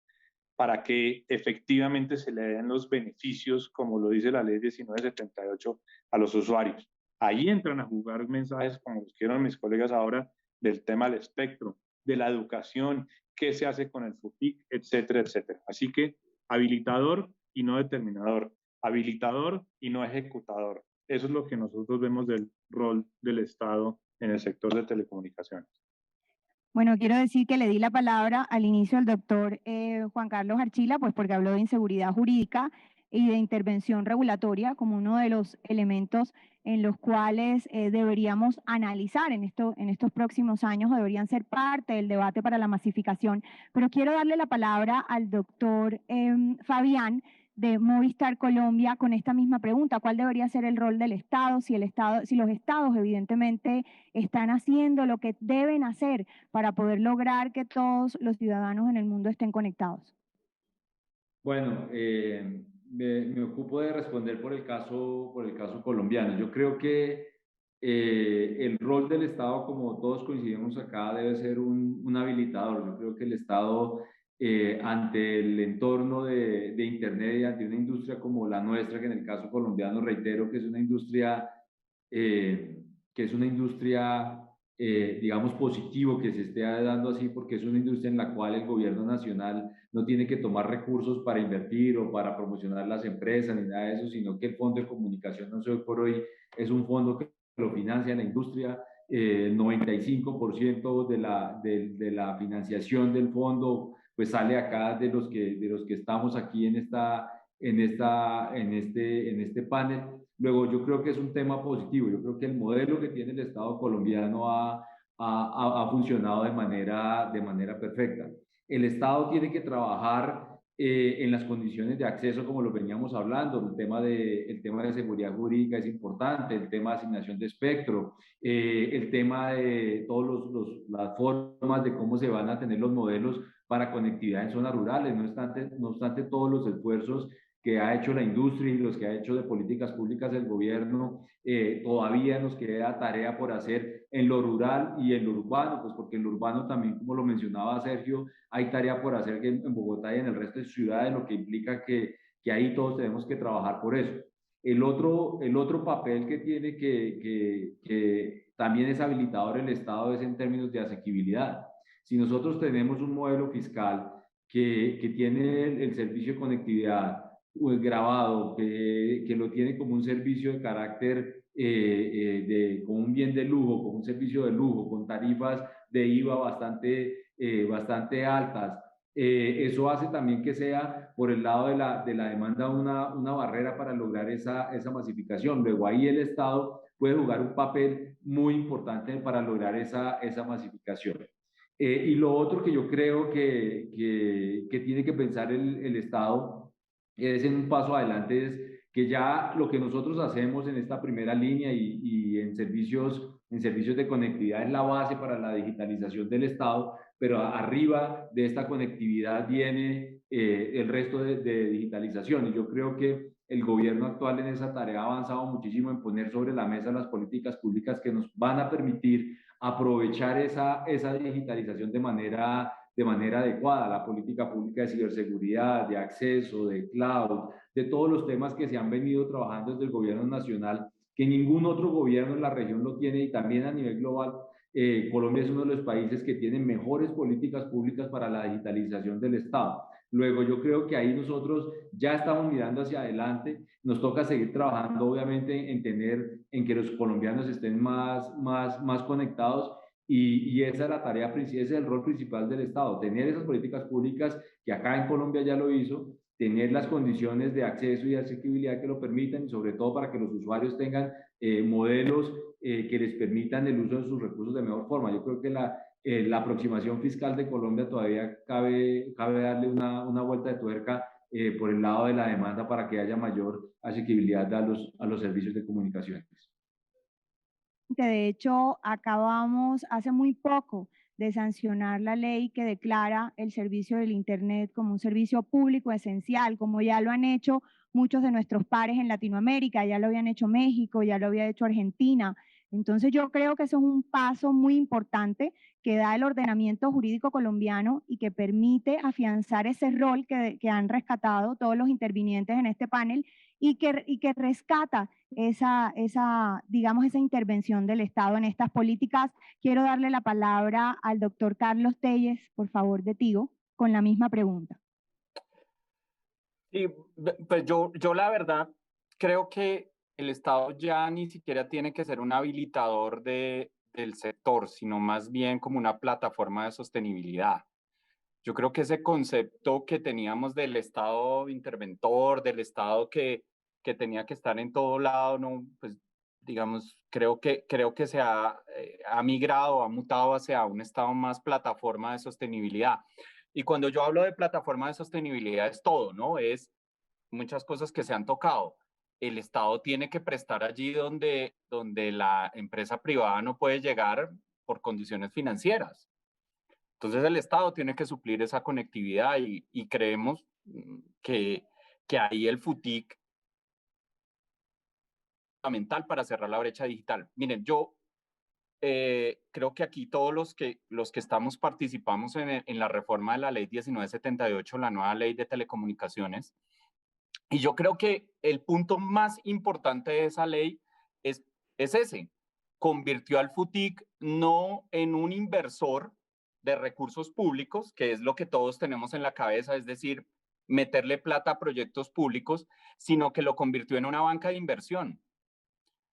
para que efectivamente se le den los beneficios, como lo dice la ley 1978, a los usuarios. Ahí entran a jugar mensajes, como los quieren mis colegas ahora, del tema del espectro, de la educación, qué se hace con el FUPIC, etcétera, etcétera. Así que habilitador y no determinador, habilitador y no ejecutador. Eso es lo que nosotros vemos del rol del Estado en el sector de telecomunicaciones. Bueno, quiero decir que le di la palabra al inicio al doctor Juan Carlos Archila, pues porque habló de inseguridad jurídica y de intervención regulatoria como uno de los elementos en los cuales deberíamos analizar en estos próximos años, o deberían ser parte del debate para la masificación. Pero quiero darle la palabra al doctor Fabián de Movistar Colombia con esta misma pregunta: ¿cuál debería ser el rol del Estado? Si los estados evidentemente están haciendo lo que deben hacer para poder lograr que todos los ciudadanos en el mundo estén conectados. Bueno, me ocupo de responder por el caso colombiano. Yo creo que el rol del Estado, como todos coincidimos acá, debe ser un habilitador. Yo creo que el Estado, ante el entorno de Internet y ante una industria como la nuestra, que en el caso colombiano, reitero, que es una industria, digamos, positivo que se esté dando así, porque es una industria en la cual el gobierno nacional no tiene que tomar recursos para invertir o para promocionar las empresas ni nada de eso, sino que el Fondo de Comunicación, no sé, hoy por hoy es un fondo que lo financia la industria. El 95% de la financiación del fondo pues sale acá de los que estamos aquí en este panel. Luego, yo creo que es un tema positivo. Yo creo que el modelo que tiene el Estado colombiano ha funcionado de manera perfecta. El Estado tiene que trabajar en las condiciones de acceso, como lo veníamos hablando. El tema de seguridad jurídica es importante, el tema de asignación de espectro, el tema de todas las formas de cómo se van a tener los modelos para conectividad en zonas rurales. No obstante todos los esfuerzos que ha hecho la industria y los que ha hecho de políticas públicas el gobierno, todavía nos queda tarea por hacer en lo rural y en lo urbano, pues porque en lo urbano también, como lo mencionaba Sergio, hay tarea por hacer en Bogotá y en el resto de ciudades, lo que implica que ahí todos tenemos que trabajar por eso. El otro papel que tiene que también es habilitador el Estado es en términos de asequibilidad. Si nosotros tenemos un modelo fiscal que tiene el servicio de conectividad grabado, que lo tiene como un servicio de carácter, como un bien de lujo, como un servicio de lujo, con tarifas de IVA bastante altas, eso hace también que sea por el lado de la demanda una barrera para lograr esa masificación. Luego ahí el Estado puede jugar un papel muy importante para lograr esa masificación. Y lo otro que yo creo que tiene que pensar el Estado es en un paso adelante, es que ya lo que nosotros hacemos en esta primera línea y en servicios de conectividad es la base para la digitalización del Estado, pero arriba de esta conectividad viene el resto de digitalización. Y yo creo que el gobierno actual en esa tarea ha avanzado muchísimo en poner sobre la mesa las políticas públicas que nos van a permitir aprovechar esa digitalización de manera adecuada, la política pública de ciberseguridad, de acceso, de cloud, de todos los temas que se han venido trabajando desde el gobierno nacional, que ningún otro gobierno en la región lo tiene, y también a nivel global. Colombia es uno de los países que tiene mejores políticas públicas para la digitalización del Estado. Luego yo creo que ahí nosotros ya estamos mirando hacia adelante. Nos toca seguir trabajando, obviamente, en que los colombianos estén más conectados, y esa es la tarea, ese es el rol principal del Estado, tener esas políticas públicas que acá en Colombia ya lo hizo, tener las condiciones de acceso y accesibilidad que lo permitan, y sobre todo para que los usuarios tengan modelos que les permitan el uso de sus recursos de mejor forma. Yo creo que la aproximación fiscal de Colombia todavía cabe darle una vuelta de tuerca por el lado de la demanda para que haya mayor asequibilidad a los servicios de comunicaciones. De hecho, acabamos hace muy poco de sancionar la ley que declara el servicio del Internet como un servicio público esencial, como ya lo han hecho muchos de nuestros pares en Latinoamérica, ya lo habían hecho México, ya lo había hecho Argentina. Entonces yo creo que eso es un paso muy importante que da el ordenamiento jurídico colombiano y que permite afianzar ese rol que han rescatado todos los intervinientes en este panel, y que rescata digamos, esa intervención del Estado en estas políticas. Quiero darle la palabra al doctor Carlos Telles, por favor, de Tigo, con la misma pregunta. Sí, pues yo la verdad creo que el Estado ya ni siquiera tiene que ser un habilitador del sector, sino más bien como una plataforma de sostenibilidad. Yo creo que ese concepto que teníamos del Estado interventor, del Estado que tenía que estar en todo lado, no, pues digamos, creo que se ha migrado, ha mutado hacia un Estado más plataforma de sostenibilidad. Y cuando yo hablo de plataforma de sostenibilidad es todo, ¿no? Es muchas cosas que se han tocado. El Estado tiene que prestar allí donde la empresa privada no puede llegar por condiciones financieras. Entonces el Estado tiene que suplir esa conectividad, y creemos que ahí el FUTIC es fundamental para cerrar la brecha digital. Miren, yo creo que aquí todos los que participamos en la reforma de la ley 1978, la nueva ley de telecomunicaciones, y yo creo que el punto más importante de esa ley es ese. Convirtió al FUTIC no en un inversor de recursos públicos, que es lo que todos tenemos en la cabeza, es decir, meterle plata a proyectos públicos, sino que lo convirtió en una banca de inversión.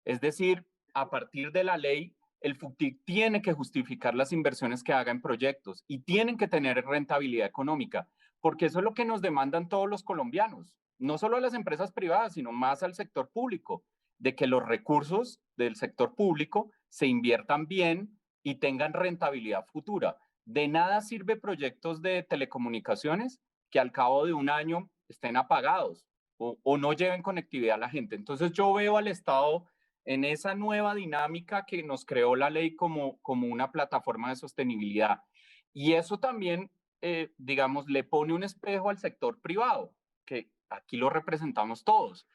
Es decir, a partir de la ley, el FUTIC tiene que justificar las inversiones que haga en proyectos y tienen que tener rentabilidad económica, porque eso es lo que nos demandan todos los colombianos, no solo a las empresas privadas, sino más al sector público, de que los recursos del sector público se inviertan bien y tengan rentabilidad futura. De nada sirve proyectos de telecomunicaciones que al cabo de un año estén apagados o no lleven conectividad a la gente. Entonces yo veo al Estado en esa nueva dinámica que nos creó la ley como una plataforma de sostenibilidad. Y eso también digamos, le pone un espejo al sector privado, que aquí lo representamos todos.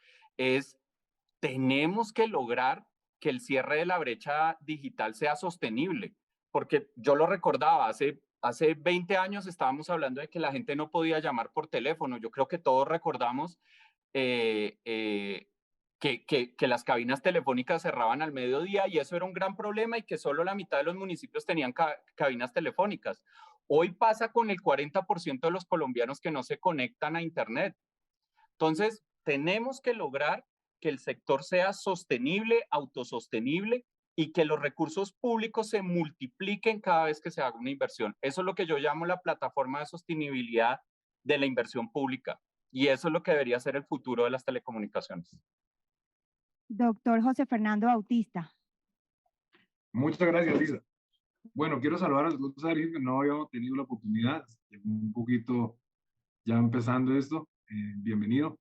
Tenemos que lograr que el cierre de la brecha digital sea sostenible, porque yo lo recordaba, hace 20 años estábamos hablando de que la gente no podía llamar por teléfono. Yo creo que todos recordamos que las cabinas telefónicas cerraban al mediodía y eso era un gran problema y que solo la mitad de los municipios tenían cabinas telefónicas. Hoy pasa con el 40% de los colombianos que no se conectan a Internet. Entonces, tenemos que lograr que el sector sea sostenible, autosostenible y que los recursos públicos se multipliquen cada vez que se haga una inversión. Eso es lo que yo llamo la plataforma de sostenibilidad de la inversión pública. Y eso es lo que debería ser el futuro de las telecomunicaciones. Doctor José Fernando Bautista. Muchas gracias, Lisa. Bueno, quiero saludar a los dos Ari, que no habíamos tenido la oportunidad, un poquito ya empezando esto. Bienvenido.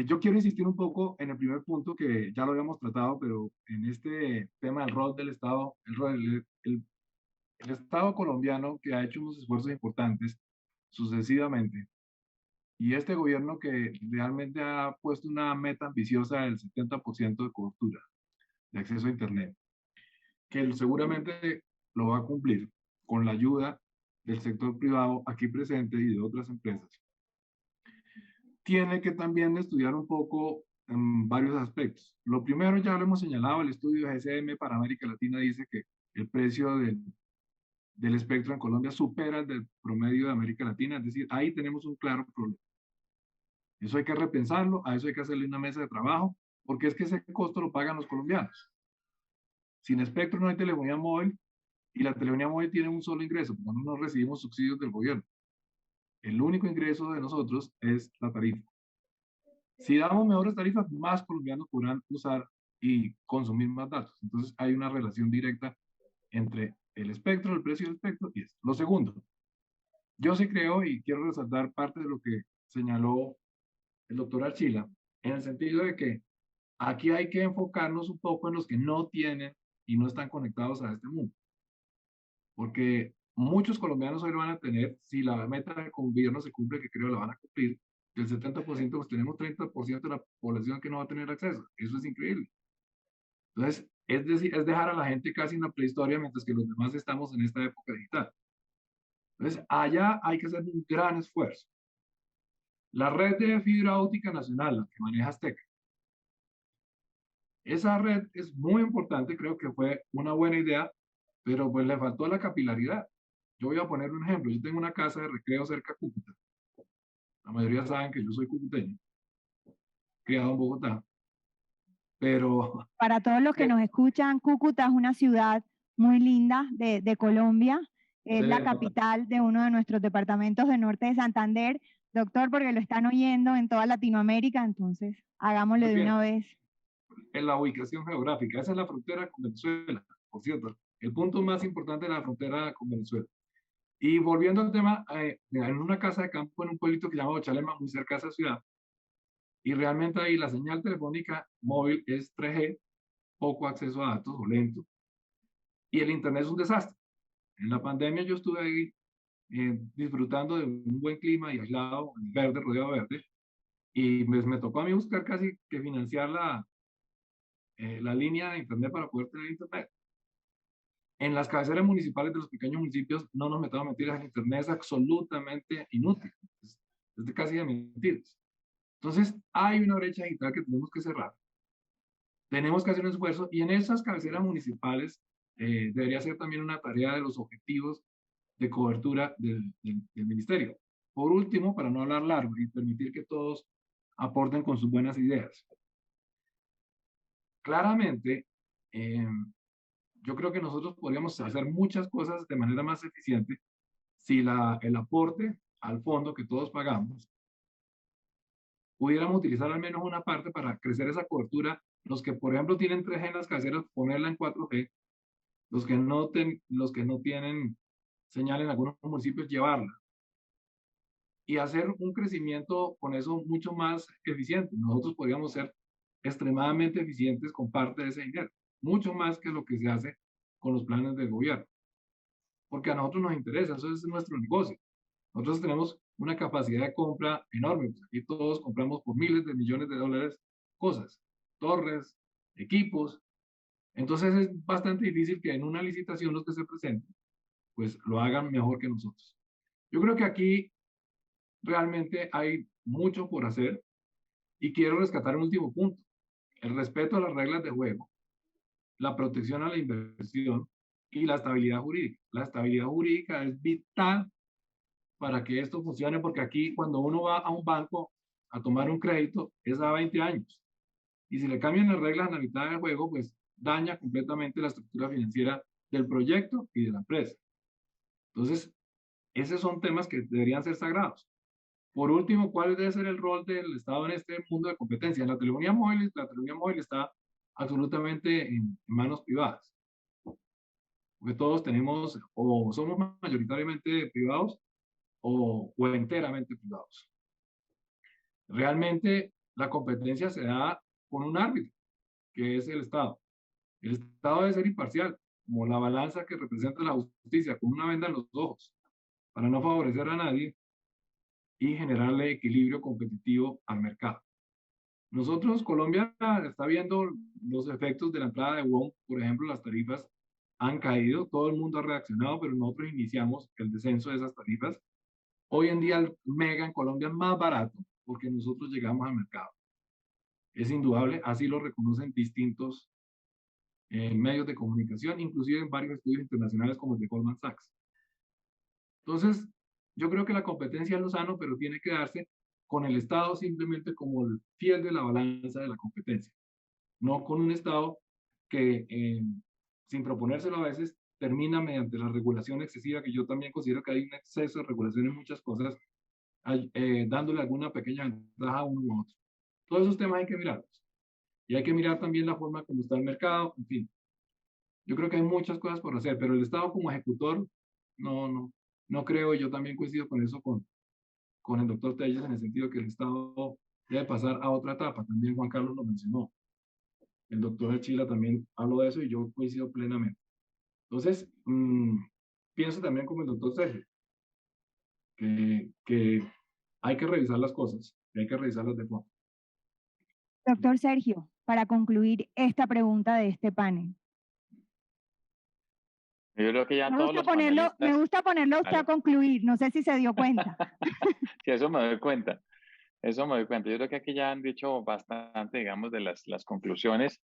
Yo quiero insistir un poco en el primer punto que ya lo habíamos tratado, pero en este tema del rol del Estado, el Estado colombiano que ha hecho unos esfuerzos importantes sucesivamente, y este gobierno que realmente ha puesto una meta ambiciosa del 70% de cobertura de acceso a Internet, que seguramente lo va a cumplir con la ayuda del sector privado aquí presente y de otras empresas. Tiene que también estudiar un poco en varios aspectos. Lo primero, ya lo hemos señalado, el estudio de GSM para América Latina dice que el precio del espectro en Colombia supera el del promedio de América Latina, es decir, ahí tenemos un claro problema. Eso hay que repensarlo, a eso hay que hacerle una mesa de trabajo, porque es que ese costo lo pagan los colombianos. Sin espectro no hay telefonía móvil, y la telefonía móvil tiene un solo ingreso, porque no recibimos subsidios del gobierno. El único ingreso de nosotros es la tarifa. Si damos mejores tarifas, más colombianos podrán usar y consumir más datos. Entonces hay una relación directa entre el espectro, el precio del espectro y esto. Lo segundo, yo sí creo y quiero resaltar parte de lo que señaló el doctor Archila, en el sentido de que aquí hay que enfocarnos un poco en los que no tienen y no están conectados a este mundo. Porque muchos colombianos hoy lo van a tener, si la meta del gobierno se cumple, que creo la van a cumplir, del 70%, pues tenemos 30% de la población que no va a tener acceso. Eso es increíble. Entonces, es decir, es dejar a la gente casi en la prehistoria, mientras que los demás estamos en esta época digital. Entonces, allá hay que hacer un gran esfuerzo. La red de fibra óptica nacional, la que maneja Azteca, esa red es muy importante, creo que fue una buena idea, pero pues le faltó la capilaridad. Yo voy a poner un ejemplo. Yo tengo una casa de recreo cerca de Cúcuta. La mayoría saben que yo soy cucuteño, criado en Bogotá. Pero para todos los que nos escuchan, Cúcuta es una ciudad muy linda de Colombia. Es la capital de uno de nuestros departamentos del norte de Santander. Doctor, porque lo están oyendo en toda Latinoamérica, entonces hagámoslo de una vez. En la ubicación geográfica, esa es la frontera con Venezuela, por cierto. El punto más importante de la frontera con Venezuela. Y volviendo al tema, en una casa de campo en un pueblito que se llama Ochalema, muy cerca de esa ciudad, y realmente ahí la señal telefónica móvil es 3G, poco acceso a datos o lento, y el internet es un desastre. En la pandemia yo estuve ahí disfrutando de un buen clima y aislado, verde, rodeado de verde, y me tocó a mí buscar casi que financiar la línea de internet para poder tener internet. En las cabeceras municipales de los pequeños municipios, no nos metamos a mentiras, el internet es absolutamente inútil, es de casi de mentiras. Entonces, hay una brecha digital que tenemos que cerrar. Tenemos que hacer un esfuerzo, y en esas cabeceras municipales debería ser también una tarea de los objetivos de cobertura del ministerio. Por último, para no hablar largo y permitir que todos aporten con sus buenas ideas. Claramente, yo creo que nosotros podríamos hacer muchas cosas de manera más eficiente si el aporte al fondo que todos pagamos, pudiéramos utilizar al menos una parte para crecer esa cobertura. Los que, por ejemplo, tienen 3G en las caseras, ponerla en 4G. Los que no tienen señal en algunos municipios, llevarla. Y hacer un crecimiento con eso mucho más eficiente. Nosotros podríamos ser extremadamente eficientes con parte de ese dinero, mucho más que lo que se hace con los planes del gobierno. porque a nosotros nos interesa, eso es nuestro negocio. Nosotros tenemos una capacidad de compra enorme. Pues aquí todos compramos por miles de millones de dólares cosas, torres, equipos. Entonces es bastante difícil que en una licitación los que se presenten, pues lo hagan mejor que nosotros. Yo creo que aquí realmente hay mucho por hacer y quiero rescatar un último punto. El respeto a las reglas de juego, la protección a la inversión y la estabilidad jurídica. La estabilidad jurídica es vital para que esto funcione, porque aquí cuando uno va a un banco a tomar un crédito es a 20 años. Y si le cambian las reglas a la mitad del juego, pues daña completamente la estructura financiera del proyecto y de la empresa. Entonces, esos son temas que deberían ser sagrados. Por último, ¿cuál debe ser el rol del Estado en este mundo de competencia? En la telefonía móvil está absolutamente en manos privadas. Porque todos tenemos, o somos mayoritariamente privados, o enteramente privados. Realmente la competencia se da con un árbitro, que es el Estado. El Estado debe ser imparcial, como la balanza que representa la justicia, con una venda en los ojos, para no favorecer a nadie y generarle equilibrio competitivo al mercado. Nosotros, Colombia está viendo los efectos de la entrada de WOM, por ejemplo, las tarifas han caído, todo el mundo ha reaccionado, pero nosotros iniciamos el descenso de esas tarifas. Hoy en día el mega en Colombia es más barato porque nosotros llegamos al mercado. Es indudable, así lo reconocen distintos medios de comunicación, inclusive en varios estudios internacionales como el de Goldman Sachs. Entonces, yo creo que la competencia es lo sano, pero tiene que darse con el Estado simplemente como el fiel de la balanza de la competencia, no con un Estado que, sin proponérselo a veces, termina mediante la regulación excesiva, que yo también considero que hay un exceso de regulación en muchas cosas, dándole alguna pequeña ventaja a uno u otro. Todos esos temas hay que mirarlos. Y hay que mirar también la forma como está el mercado, en fin. Yo creo que hay muchas cosas por hacer, pero el Estado como ejecutor, no creo, y yo también coincido con eso con el doctor Telles, en el sentido que el Estado debe pasar a otra etapa. También Juan Carlos lo mencionó. El doctor de Chile también habló de eso y yo coincido plenamente. Entonces, pienso también como el doctor Sergio, que hay que revisar las cosas, que hay que revisarlas de fondo. Doctor Sergio, para concluir esta pregunta de este panel. Yo creo que ya Me todos gusta los ponerlo, panelistas... me gusta ponerlo a usted a concluir, no sé si se dio cuenta. Sí, eso me doy cuenta. Eso me doy cuenta. Yo creo que aquí ya han dicho bastante, digamos, de las conclusiones.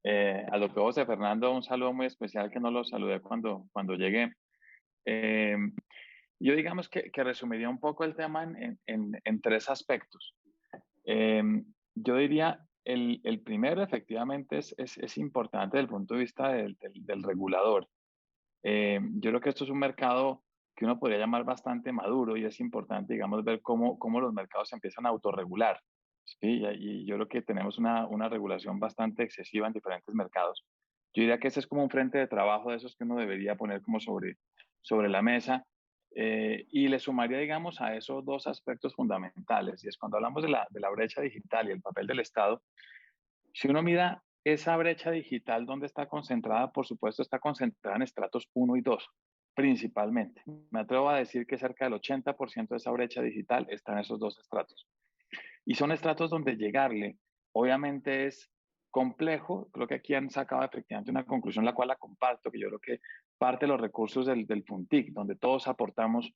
Al doctor José Fernando, un saludo muy especial que no lo saludé cuando llegué. Yo digamos que resumiría un poco el tema en tres aspectos. Yo diría, el primero efectivamente es importante desde el punto de vista del regulador. Yo creo que esto es un mercado que uno podría llamar bastante maduro y es importante, digamos, ver cómo los mercados empiezan a autorregular. ¿Sí? Y yo creo que tenemos una regulación bastante excesiva en diferentes mercados. Yo diría que ese es como un frente de trabajo de esos que uno debería poner como sobre la mesa. Y le sumaría, digamos, a esos dos aspectos fundamentales. Y es cuando hablamos de la brecha digital y el papel del Estado, si uno mira esa brecha digital, ¿dónde está concentrada? Por supuesto, está concentrada en estratos 1 y 2, principalmente. Me atrevo a decir que cerca del 80% de esa brecha digital está en esos dos estratos. Y son estratos donde llegarle, obviamente es complejo. Creo que aquí han sacado efectivamente una conclusión, la cual la comparto, que yo creo que parte de los recursos del FUNTIC, donde todos aportamos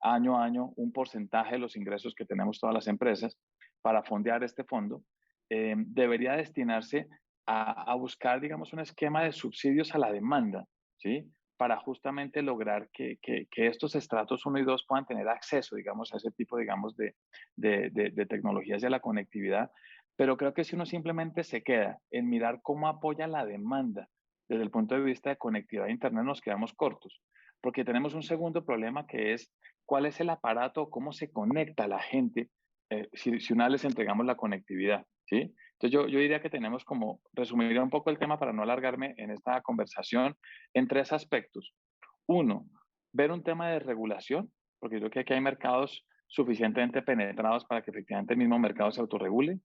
año a año un porcentaje de los ingresos que tenemos todas las empresas para fondear este fondo, debería destinarse a buscar, digamos, un esquema de subsidios a la demanda, ¿sí? Para justamente lograr que estos estratos 1 y 2 puedan tener acceso, digamos, a ese tipo, digamos, de tecnologías y a la conectividad. Pero creo que si uno simplemente se queda en mirar cómo apoya la demanda desde el punto de vista de conectividad a Internet, nos quedamos cortos, porque tenemos un segundo problema que es cuál es el aparato, cómo se conecta la gente si una vez les entregamos la conectividad, ¿sí? Entonces yo diría que tenemos como, resumiría un poco el tema para no alargarme en esta conversación, en tres aspectos. Uno, ver un tema de regulación, porque yo creo que aquí hay mercados suficientemente penetrados para que efectivamente el mismo mercado se autorregule.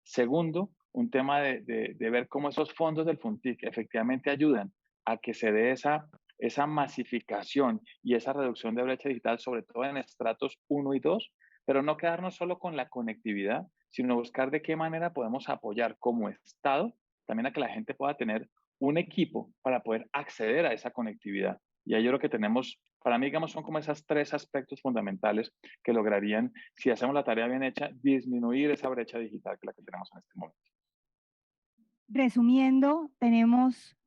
Segundo, un tema de ver cómo esos fondos del FUNTIC efectivamente ayudan a que se dé esa esa masificación y esa reducción de brecha digital, sobre todo en estratos 1 y 2, pero no quedarnos solo con la conectividad, sino buscar de qué manera podemos apoyar como Estado también a que la gente pueda tener un equipo para poder acceder a esa conectividad. Y ahí yo creo que tenemos, para mí, digamos, son como esos 3 aspectos fundamentales que lograrían, si hacemos la tarea bien hecha, disminuir esa brecha digital que la que tenemos en este momento. Resumiendo, tenemos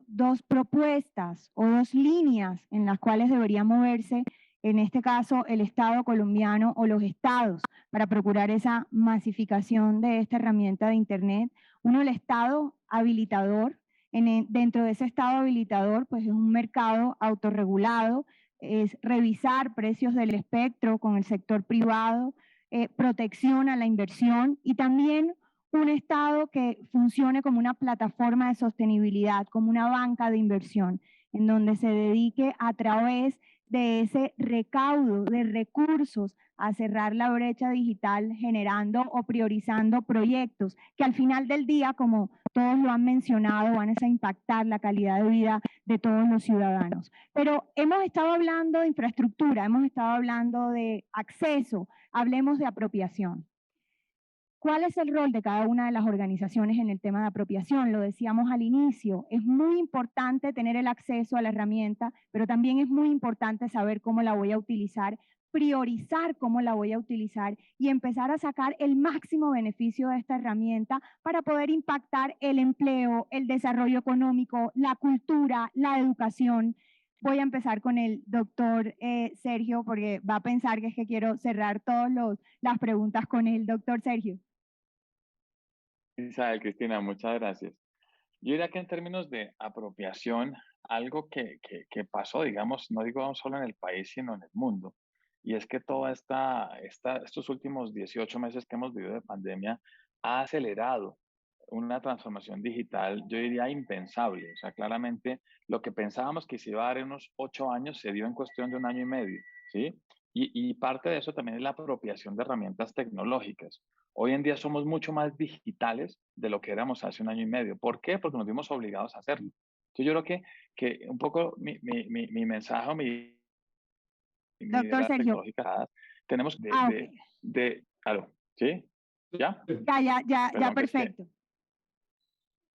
dos propuestas o 2 líneas en las cuales debería moverse, en este caso, el Estado colombiano o los estados, para procurar esa masificación de esta herramienta de Internet. Uno, el Estado habilitador. Dentro de ese Estado habilitador, pues es un mercado autorregulado, es revisar precios del espectro con el sector privado, protección a la inversión y también un Estado que funcione como una plataforma de sostenibilidad, como una banca de inversión, en donde se dedique a través de ese recaudo de recursos a cerrar la brecha digital, generando o priorizando proyectos que al final del día, como todos lo han mencionado, van a impactar la calidad de vida de todos los ciudadanos. Pero hemos estado hablando de infraestructura, hemos estado hablando de acceso, hablemos de apropiación. ¿Cuál es el rol de cada una de las organizaciones en el tema de apropiación? Lo decíamos al inicio, es muy importante tener el acceso a la herramienta, pero también es muy importante saber cómo la voy a utilizar, priorizar cómo la voy a utilizar y empezar a sacar el máximo beneficio de esta herramienta para poder impactar el empleo, el desarrollo económico, la cultura, la educación. Voy a empezar con el doctor Sergio, porque va a pensar que es que quiero cerrar todas las preguntas con el doctor Sergio. Isabel, Cristina, muchas gracias. Yo diría que en términos de apropiación, algo que pasó, digamos, no digo solo en el país, sino en el mundo, y es que toda estos últimos 18 meses que hemos vivido de pandemia ha acelerado una transformación digital, yo diría impensable. O sea, claramente lo que pensábamos que se iba a dar en unos 8 años se dio en cuestión de 1 año y medio, ¿sí? Y parte de eso también es la apropiación de herramientas tecnológicas. Hoy en día somos mucho más digitales de lo que éramos hace 1 año y medio. ¿Por qué? Porque nos vimos obligados a hacerlo. Entonces yo creo que un poco mi mensaje, mi Doctor idea Sergio. tecnológica, tenemos Ok. ¿aló? ¿Sí? ¿Ya? Ya, Perdón, que es que perfecto.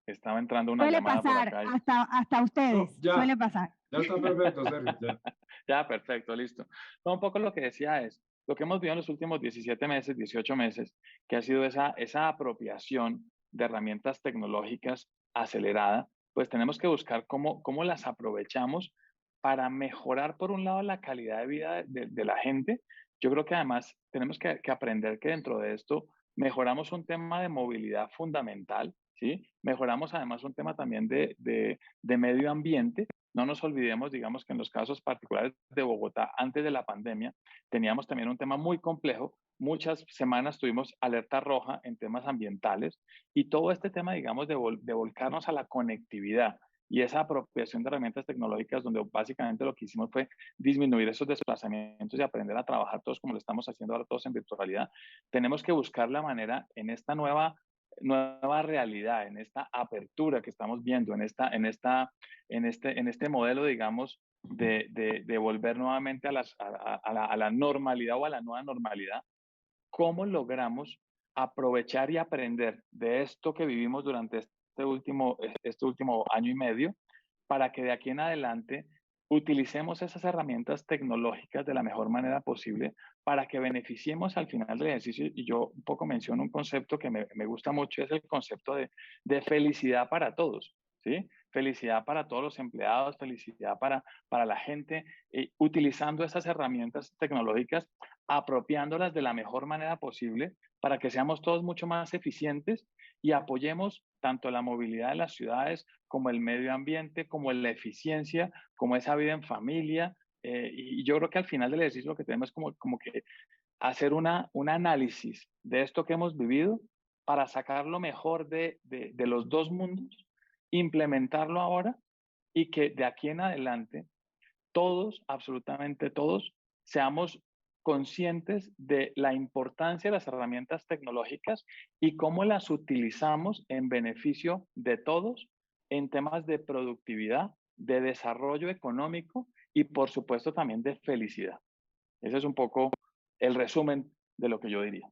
estaba entrando una Suele llamada por pasar, acá. hasta ustedes, No, ya. suele pasar. Ya está perfecto, Sergio. Ya. Ya, perfecto, listo. No, un poco lo que decía es, lo que hemos vivido en los últimos 17 meses, 18 meses, que ha sido esa apropiación de herramientas tecnológicas acelerada, pues tenemos que buscar cómo las aprovechamos para mejorar, por un lado, la calidad de vida de la gente. Yo creo que además tenemos que aprender que dentro de esto mejoramos un tema de movilidad fundamental, ¿sí? Mejoramos además un tema también de medio ambiente. No nos olvidemos, digamos, que en los casos particulares de Bogotá, antes de la pandemia, teníamos también un tema muy complejo. Muchas semanas tuvimos alerta roja en temas ambientales y todo este tema, digamos, de volcarnos a la conectividad y esa apropiación de herramientas tecnológicas, donde básicamente lo que hicimos fue disminuir esos desplazamientos y aprender a trabajar todos como lo estamos haciendo ahora todos en virtualidad. Tenemos que buscar la manera en esta nueva realidad, en esta apertura que estamos viendo, en este modelo, digamos, de volver nuevamente a la normalidad o a la nueva normalidad. ¿Cómo logramos aprovechar y aprender de esto que vivimos durante este último año y medio para que de aquí en adelante utilicemos esas herramientas tecnológicas de la mejor manera posible para que beneficiemos al final del ejercicio? Y yo un poco menciono un concepto que me gusta mucho, es el concepto de felicidad para todos, ¿sí? Felicidad para todos los empleados, felicidad para la gente, utilizando esas herramientas tecnológicas, apropiándolas de la mejor manera posible para que seamos todos mucho más eficientes y apoyemos tanto la movilidad de las ciudades como el medio ambiente, como la eficiencia, como esa vida en familia. Y yo creo que al final del ejercicio lo que tenemos es como que hacer un análisis de esto que hemos vivido para sacar lo mejor de los dos mundos, implementarlo ahora y que de aquí en adelante todos, absolutamente todos, seamos conscientes de la importancia de las herramientas tecnológicas y cómo las utilizamos en beneficio de todos en temas de productividad, de desarrollo económico y por supuesto también de felicidad. Ese es un poco el resumen de lo que yo diría.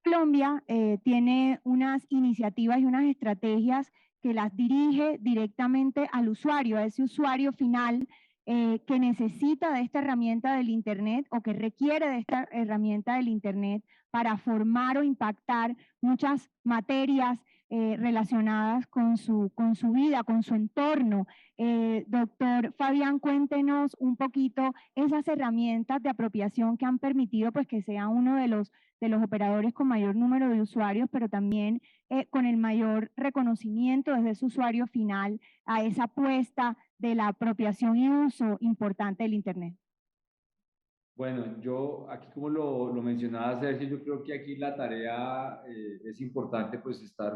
Colombia tiene unas iniciativas y unas estrategias que las dirige directamente al usuario, a ese usuario final que necesita de esta herramienta del Internet o que requiere de esta herramienta del Internet para formar o impactar muchas materias relacionadas con su vida, con su entorno. Doctor Fabián, cuéntenos un poquito esas herramientas de apropiación que han permitido pues, que sea uno de los operadores con mayor número de usuarios, pero también con el mayor reconocimiento desde ese usuario final a esa apuesta de la apropiación y uso importante del Internet. Bueno, yo aquí como lo mencionaba Sergio, yo creo que aquí la tarea es importante pues estar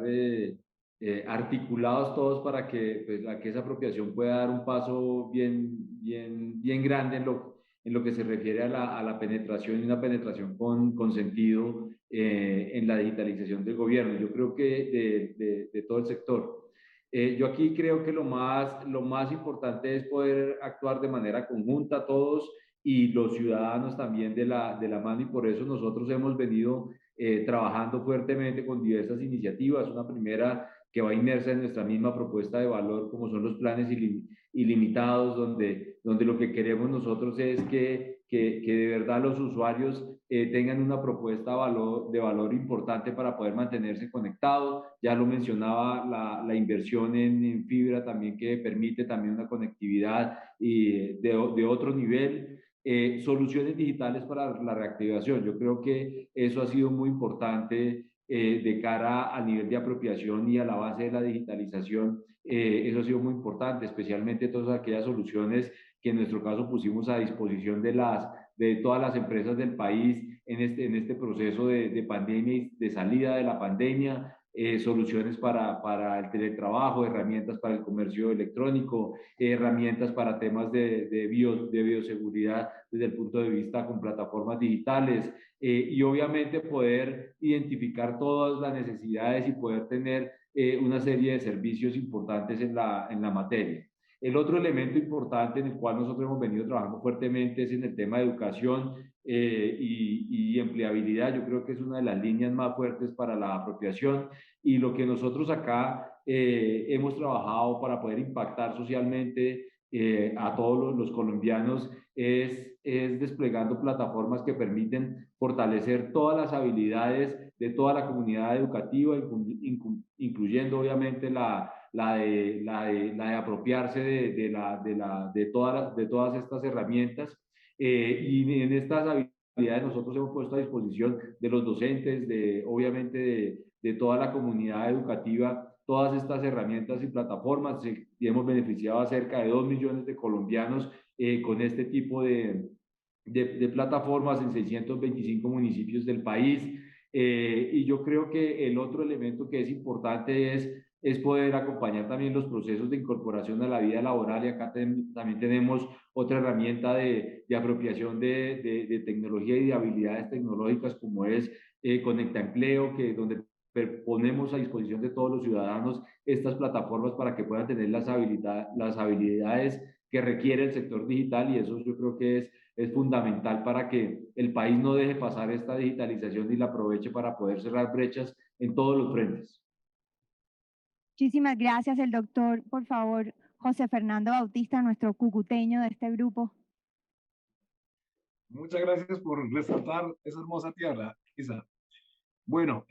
articulados todos para que, pues, que esa apropiación pueda dar un paso bien grande en lo que se refiere a la penetración y una penetración con sentido en la digitalización del gobierno. Yo creo que de todo el sector. Yo aquí creo que lo más importante es poder actuar de manera conjunta todos y los ciudadanos también de la mano, y por eso nosotros hemos venido trabajando fuertemente con diversas iniciativas. Una primera que va inmersa en nuestra misma propuesta de valor, como son los planes ilimitados, donde lo que queremos nosotros es que de verdad los usuarios tengan una propuesta de valor importante para poder mantenerse conectados. Ya lo mencionaba la inversión en fibra también, que permite también una conectividad de otro nivel. Soluciones digitales para la reactivación. Yo creo que eso ha sido muy importante de cara al nivel de apropiación y al avance de la digitalización. Eso ha sido muy importante, especialmente todas aquellas soluciones que en nuestro caso pusimos a disposición de todas las empresas del país en este proceso de pandemia y de salida de la pandemia. Soluciones para el teletrabajo, herramientas para el comercio electrónico, herramientas para temas de bioseguridad desde el punto de vista con plataformas digitales, y obviamente poder identificar todas las necesidades y poder tener una serie de servicios importantes en la materia. El otro elemento importante en el cual nosotros hemos venido trabajando fuertemente es en el tema de educación y empleabilidad. Yo creo que es una de las líneas más fuertes para la apropiación, y lo que nosotros acá hemos trabajado para poder impactar socialmente a todos los colombianos es desplegando plataformas que permiten fortalecer todas las habilidades de toda la comunidad educativa, incluyendo obviamente la de apropiarse de todas estas herramientas. Y en estas habilidades nosotros hemos puesto a disposición de los docentes, obviamente de toda la comunidad educativa, todas estas herramientas y plataformas, y hemos beneficiado a cerca de 2 millones de colombianos con este tipo de plataformas en 625 municipios del país. Y yo creo que el otro elemento que es importante es poder acompañar también los procesos de incorporación a la vida laboral, y acá también tenemos otra herramienta de apropiación de tecnología y de habilidades tecnológicas, como es Conecta Empleo, donde ponemos a disposición de todos los ciudadanos estas plataformas para que puedan tener las habilidades que requiere el sector digital, y eso yo creo que es fundamental para que el país no deje pasar esta digitalización y la aproveche para poder cerrar brechas en todos los frentes. Muchísimas gracias, el doctor, por favor, José Fernando Bautista, nuestro cucuteño de este grupo. Muchas gracias por resaltar esa hermosa tierra, Isa. Bueno,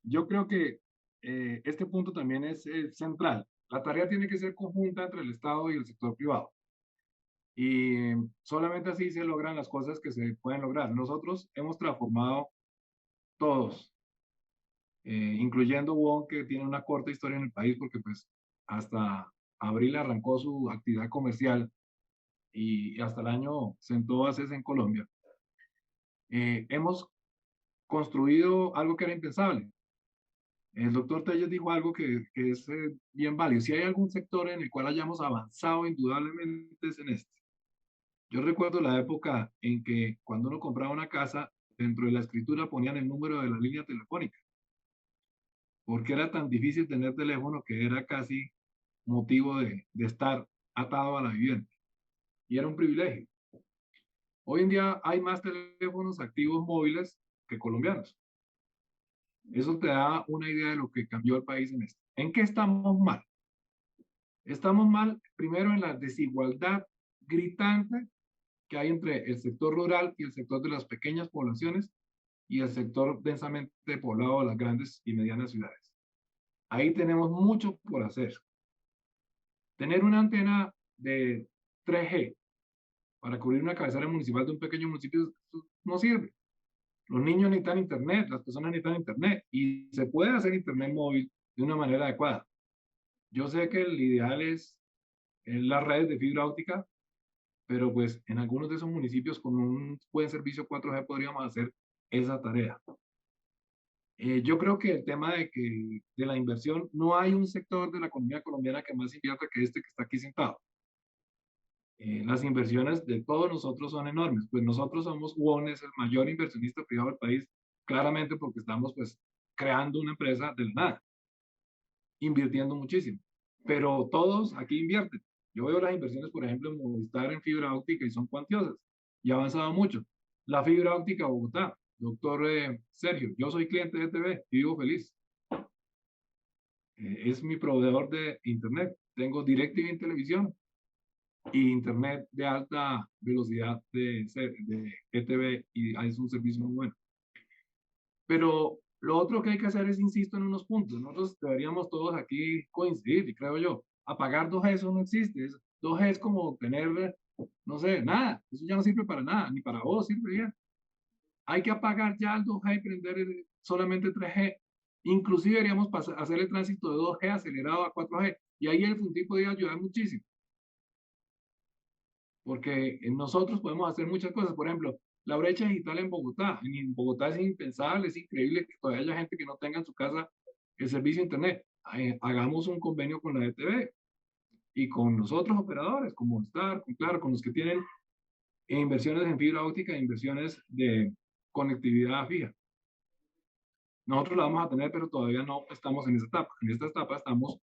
yo creo que este punto también es central. La tarea tiene que ser conjunta entre el Estado y el sector privado. Y solamente así se logran las cosas que se pueden lograr. Nosotros hemos transformado todos, incluyendo WOM, que tiene una corta historia en el país, porque pues hasta abril arrancó su actividad comercial y hasta el año sentó bases en Colombia. Hemos construido algo que era impensable. El doctor Telles dijo algo que es bien válido. Si hay algún sector en el cual hayamos avanzado, indudablemente es en este. Yo recuerdo la época en que cuando uno compraba una casa, dentro de la escritura ponían el número de la línea telefónica, porque era tan difícil tener teléfono que era casi motivo de estar atado a la vivienda. Y era un privilegio. Hoy en día hay más teléfonos activos móviles que colombianos. Eso te da una idea de lo que cambió el país en esto. ¿En qué estamos mal? Estamos mal primero en la desigualdad gritante que hay entre el sector rural y el sector de las pequeñas poblaciones y el sector densamente poblado de las grandes y medianas ciudades. Ahí tenemos mucho por hacer. Tener una antena de 3G para cubrir una cabecera municipal de un pequeño municipio no sirve. Los niños necesitan internet, las personas necesitan internet y se puede hacer internet móvil de una manera adecuada. Yo sé que el ideal es las redes de fibra óptica, pero pues en algunos de esos municipios con un buen servicio 4G podríamos hacer esa tarea. Yo creo que el tema de la inversión, no hay un sector de la economía colombiana que más invierta que este que está aquí sentado. Las inversiones de todos nosotros son enormes, pues nosotros somos UON, es el mayor inversionista privado del país, claramente porque estamos pues creando una empresa de la nada, invirtiendo muchísimo, pero todos aquí invierten. Yo veo las inversiones, por ejemplo, en Movistar en fibra óptica y son cuantiosas y ha avanzado mucho. La fibra óptica Bogotá, doctor Sergio, yo soy cliente de ETV y vivo feliz. Es mi proveedor de internet. Tengo DirecTV en televisión y internet de alta velocidad de ETV y es un servicio muy bueno. Pero lo otro que hay que hacer es, insisto, en unos puntos. Nosotros deberíamos todos aquí coincidir, y creo yo, apagar 2G, eso no existe. 2G es como tener, no sé, nada. Eso ya no sirve para nada, ni para vos sirve ya. Hay que apagar ya el 2G y prender solamente 3G. Inclusive deberíamos hacer el tránsito de 2G acelerado a 4G. Y ahí el Funti podría ayudar muchísimo. Porque nosotros podemos hacer muchas cosas. Por ejemplo, la brecha digital en Bogotá. En Bogotá es impensable, es increíble que todavía haya gente que no tenga en su casa el servicio de internet. Hagamos un convenio con la ETV y con los otros operadores, como Movistar, con Claro, con los que tienen inversiones en fibra óptica e inversiones de conectividad fija. Nosotros la vamos a tener, pero todavía no estamos en esa etapa. En esta etapa estamos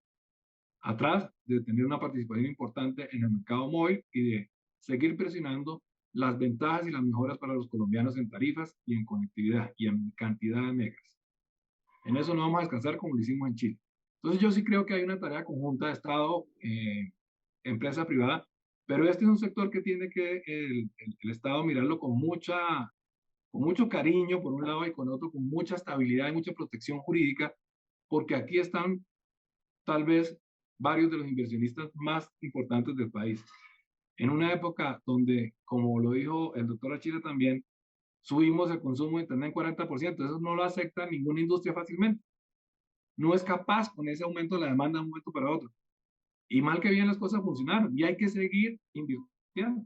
atrás de tener una participación importante en el mercado móvil y de seguir presionando las ventajas y las mejoras para los colombianos en tarifas y en conectividad y en cantidad de megas. En eso no vamos a descansar como lo hicimos en Chile. Entonces yo sí creo que hay una tarea conjunta de Estado, empresa privada, pero este es un sector que tiene que el Estado mirarlo con mucho cariño por un lado y con otro con mucha estabilidad y mucha protección jurídica, porque aquí están tal vez varios de los inversionistas más importantes del país. En una época donde, como lo dijo el doctor Achille también, subimos el consumo de internet en 40%, eso no lo acepta ninguna industria fácilmente. No es capaz con ese aumento de la demanda de un momento para otro. Y mal que bien las cosas funcionaron y hay que seguir invirtiendo.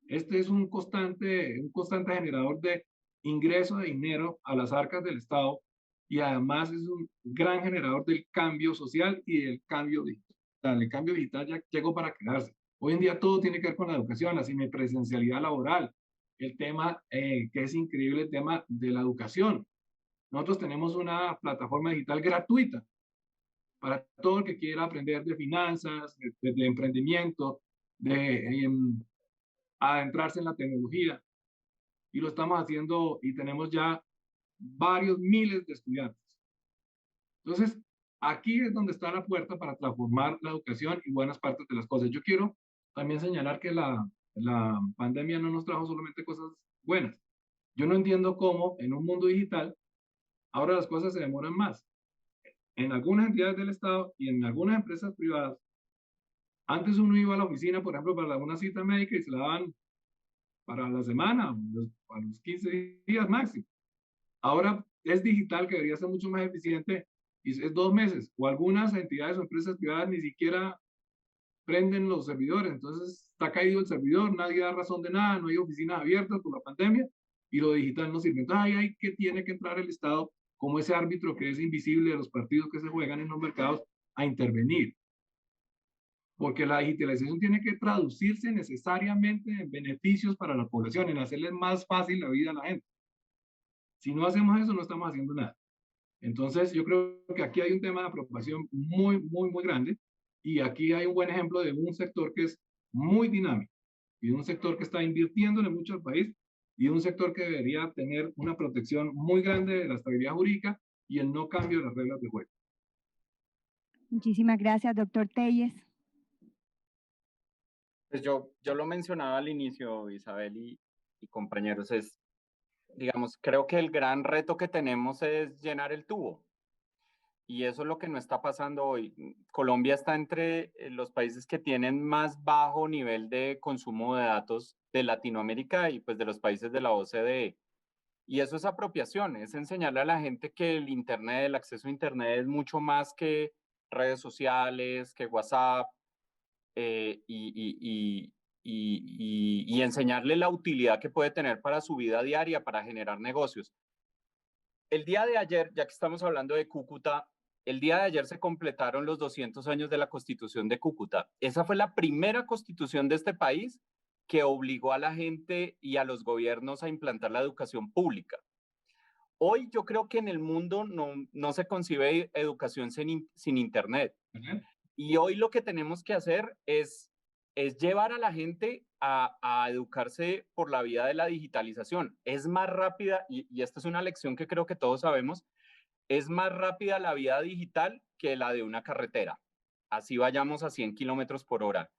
Este es un constante generador de ingreso de dinero a las arcas del Estado y además es un gran generador del cambio social y del cambio digital. El cambio digital ya llegó para quedarse. Hoy en día todo tiene que ver con la educación, la semipresencialidad laboral, el tema que es increíble, el tema de la educación. Nosotros tenemos una plataforma digital gratuita para todo el que quiera aprender de finanzas, de emprendimiento, de adentrarse en la tecnología. Y lo estamos haciendo y tenemos ya varios miles de estudiantes. Entonces, aquí es donde está la puerta para transformar la educación y buenas partes de las cosas. Yo quiero también señalar que la pandemia no nos trajo solamente cosas buenas. Yo no entiendo cómo en un mundo digital ahora las cosas se demoran más. En algunas entidades del Estado y en algunas empresas privadas, antes uno iba a la oficina, por ejemplo, para una cita médica y se la daban para la semana, a los 15 días máximo. Ahora es digital, que debería ser mucho más eficiente, y es 2 meses, o algunas entidades o empresas privadas ni siquiera prenden los servidores, entonces está caído el servidor, nadie da razón de nada, no hay oficinas abiertas por la pandemia, y lo digital no sirve. Entonces ahí hay que tiene que entrar el Estado como ese árbitro que es invisible de los partidos que se juegan en los mercados a intervenir. Porque la digitalización tiene que traducirse necesariamente en beneficios para la población, en hacerle más fácil la vida a la gente. Si no hacemos eso, no estamos haciendo nada. Entonces, yo creo que aquí hay un tema de preocupación muy, muy, muy grande Y aquí hay un buen ejemplo de un sector que es muy dinámico y de un sector que está invirtiendo mucho al país y de un sector que debería tener una protección muy grande de la estabilidad jurídica y el no cambio de las reglas de juego. Muchísimas gracias, doctor Telles. Pues yo lo mencionaba al inicio, Isabel y compañeros, digamos, creo que el gran reto que tenemos es llenar el tubo. Y eso es lo que no está pasando hoy. Colombia está entre los países que tienen más bajo nivel de consumo de datos de Latinoamérica y pues de los países de la OCDE. Y eso es apropiación, es enseñarle a la gente que el Internet, el acceso a Internet es mucho más que redes sociales, que WhatsApp, y enseñarle la utilidad que puede tener para su vida diaria, para generar negocios. El día de ayer, ya que estamos hablando de Cúcuta, el día de ayer se completaron los 200 años de la Constitución de Cúcuta. Esa fue la primera constitución de este país que obligó a la gente y a los gobiernos a implantar la educación pública. Hoy yo creo que en el mundo no se concibe educación sin Internet. Y hoy lo que tenemos que hacer es llevar a la gente a educarse por la vía de la digitalización. Es más rápida, y esta es una lección que creo que todos sabemos, es más rápida la vía digital que la de una carretera. Así vayamos a 100 kilómetros por hora.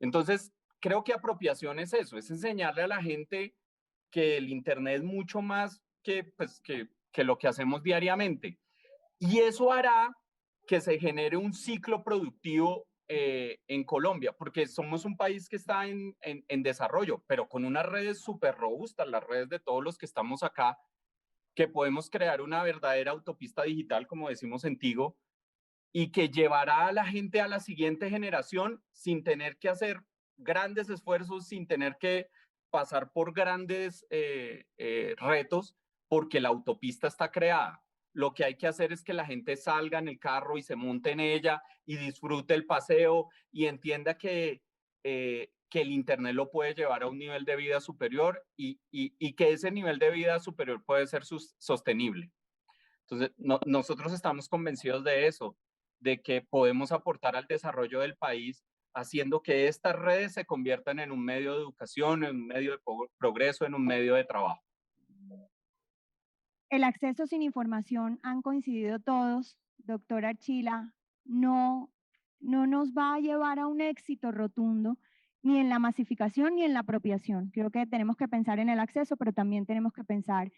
Entonces, creo que apropiación es eso, es enseñarle a la gente que el Internet es mucho más que lo que hacemos diariamente. Y eso hará que se genere un ciclo productivo en Colombia, porque somos un país que está en desarrollo, pero con unas redes súper robustas, las redes de todos los que estamos acá, que podemos crear una verdadera autopista digital, como decimos en Tigo, y que llevará a la gente a la siguiente generación sin tener que hacer grandes esfuerzos, sin tener que pasar por grandes retos, porque la autopista está creada. Lo que hay que hacer es que la gente salga en el carro y se monte en ella y disfrute el paseo y entienda que el Internet lo puede llevar a un nivel de vida superior y que ese nivel de vida superior puede ser sostenible. Entonces, nosotros estamos convencidos de eso, de que podemos aportar al desarrollo del país haciendo que estas redes se conviertan en un medio de educación, en un medio de progreso, en un medio de trabajo. El acceso sin información han coincidido todos, doctor Archila, no nos va a llevar a un éxito rotundo ni en la masificación ni en la apropiación. Creo que tenemos que pensar en el acceso, pero también tenemos que pensar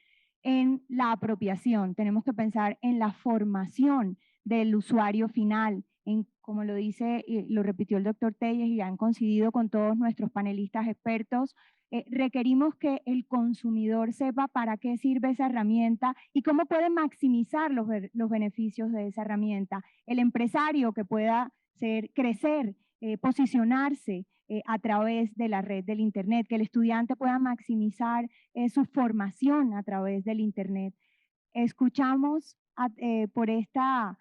en la apropiación, tenemos que pensar en la formación del usuario final, en, como lo dice y lo repitió el doctor Telles y han coincidido con todos nuestros panelistas expertos, requerimos que el consumidor sepa para qué sirve esa herramienta y cómo puede maximizar los beneficios de esa herramienta. El empresario que pueda crecer, posicionarse a través de la red del Internet, que el estudiante pueda maximizar su formación a través del Internet. Escuchamos por esta,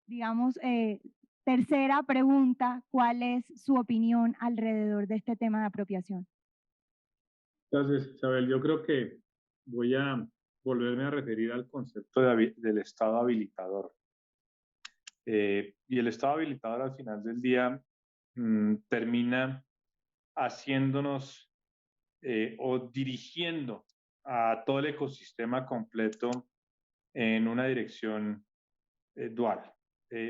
digamos, tercera pregunta, ¿cuál es su opinión alrededor de este tema de apropiación? Entonces, Isabel, yo creo que voy a volverme a referir al concepto del Estado habilitador. Y el Estado habilitador al final del día termina haciéndonos o dirigiendo a todo el ecosistema completo en una dirección dual.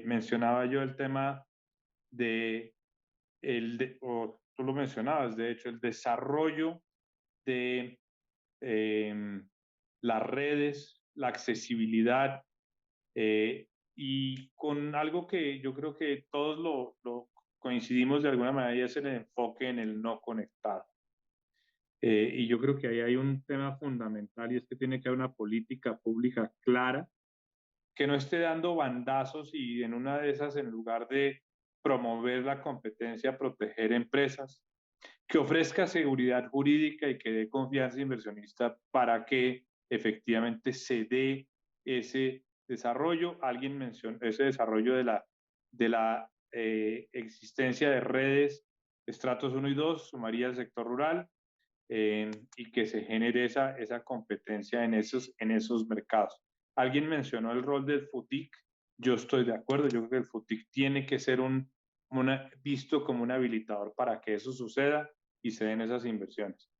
Mencionaba yo el tema o tú lo mencionabas, de hecho, el desarrollo de las redes, la accesibilidad, y con algo que yo creo que todos lo coincidimos de alguna manera, y es el enfoque en el no conectado. Y yo creo que ahí hay un tema fundamental y es que tiene que haber una política pública clara que no esté dando bandazos y en una de esas, en lugar de promover la competencia, proteger empresas, que ofrezca seguridad jurídica y que dé confianza inversionista para que efectivamente se dé ese desarrollo. Alguien mencionó ese desarrollo de la existencia de redes, estratos 1 y 2, sumaría el sector rural, y que se genere esa competencia en esos mercados. Alguien mencionó el rol del FUTIC, yo estoy de acuerdo, yo creo que el FUTIC tiene que ser un visto como un habilitador para que eso suceda y se den esas inversiones.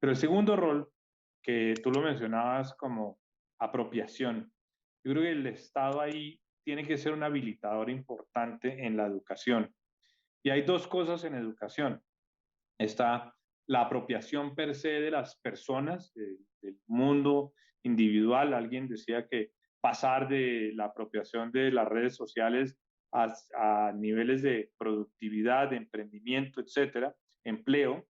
Pero el segundo rol, que tú lo mencionabas como apropiación, yo creo que el Estado ahí tiene que ser un habilitador importante en la educación. Y hay dos cosas en educación. Está la apropiación per se de las personas, del mundo individual. Alguien decía que pasar de la apropiación de las redes sociales a niveles de productividad, de emprendimiento, etcétera, empleo.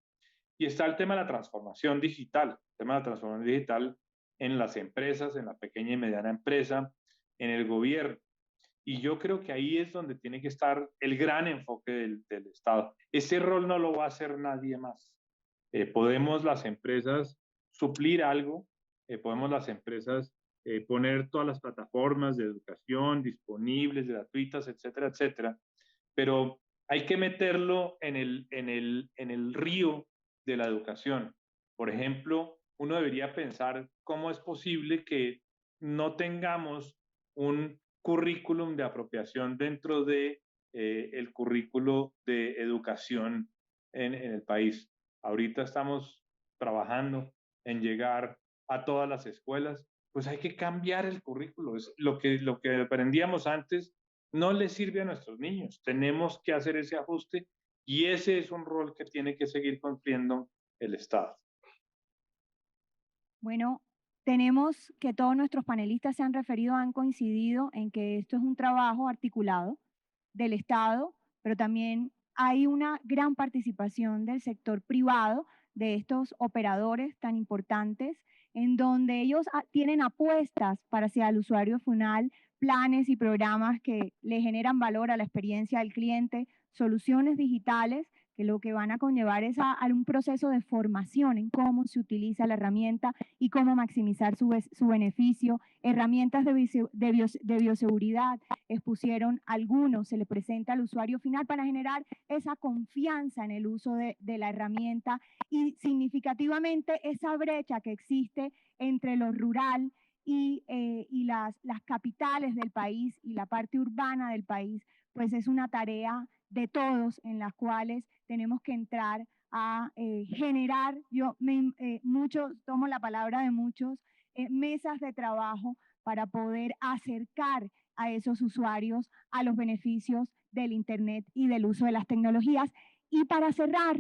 Y está el tema de la transformación digital, el tema de la transformación digital en las empresas, en la pequeña y mediana empresa, en el gobierno. Y yo creo que ahí es donde tiene que estar el gran enfoque del Estado. Ese rol no lo va a hacer nadie más. Podemos las empresas suplir algo, podemos las empresas poner todas las plataformas de educación disponibles, gratuitas, etcétera, etcétera, pero hay que meterlo en el río de la educación. Por ejemplo, uno debería pensar cómo es posible que no tengamos un currículum de apropiación dentro de el currículo de educación en el país. Ahorita estamos trabajando en llegar a todas las escuelas, pues hay que cambiar el currículo. Es lo que aprendíamos antes no le sirve a nuestros niños. Tenemos que hacer ese ajuste y ese es un rol que tiene que seguir cumpliendo el Estado. Bueno, tenemos que todos nuestros panelistas se han referido, han coincidido en que esto es un trabajo articulado del Estado, pero también hay una gran participación del sector privado, de estos operadores tan importantes, en donde ellos tienen apuestas para hacia el usuario final, planes y programas que le generan valor a la experiencia del cliente, soluciones digitales que lo que van a conllevar es a un proceso de formación en cómo se utiliza la herramienta y cómo maximizar su beneficio. Herramientas de bioseguridad expusieron algunos, se le presenta al usuario final para generar esa confianza en el uso de la herramienta y significativamente esa brecha que existe entre lo rural y las capitales del país y la parte urbana del país, pues es una tarea de todos en las cuales tenemos que entrar a generar, muchos, tomo la palabra de muchos, mesas de trabajo para poder acercar a esos usuarios a los beneficios del Internet y del uso de las tecnologías. Y para cerrar,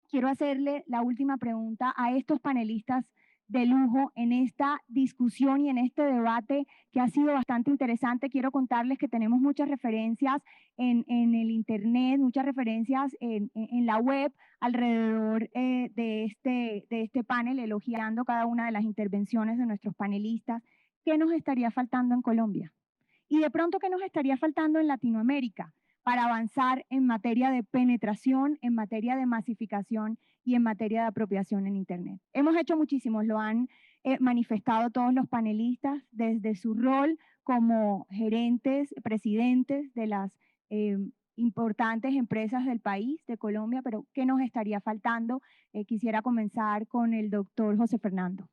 quiero hacerle la última pregunta a estos panelistas de lujo en esta discusión y en este debate que ha sido bastante interesante. Quiero contarles que tenemos muchas referencias en el Internet, muchas referencias en la web alrededor de este panel, elogiando cada una de las intervenciones de nuestros panelistas. ¿Qué nos estaría faltando en Colombia? Y de pronto, ¿qué nos estaría faltando en Latinoamérica para avanzar en materia de penetración, en materia de masificación y en materia de apropiación en Internet? Hemos hecho muchísimos, lo han manifestado todos los panelistas desde su rol como gerentes, presidentes de las importantes empresas del país, de Colombia, pero ¿qué nos estaría faltando? Quisiera comenzar con el doctor José Fernando.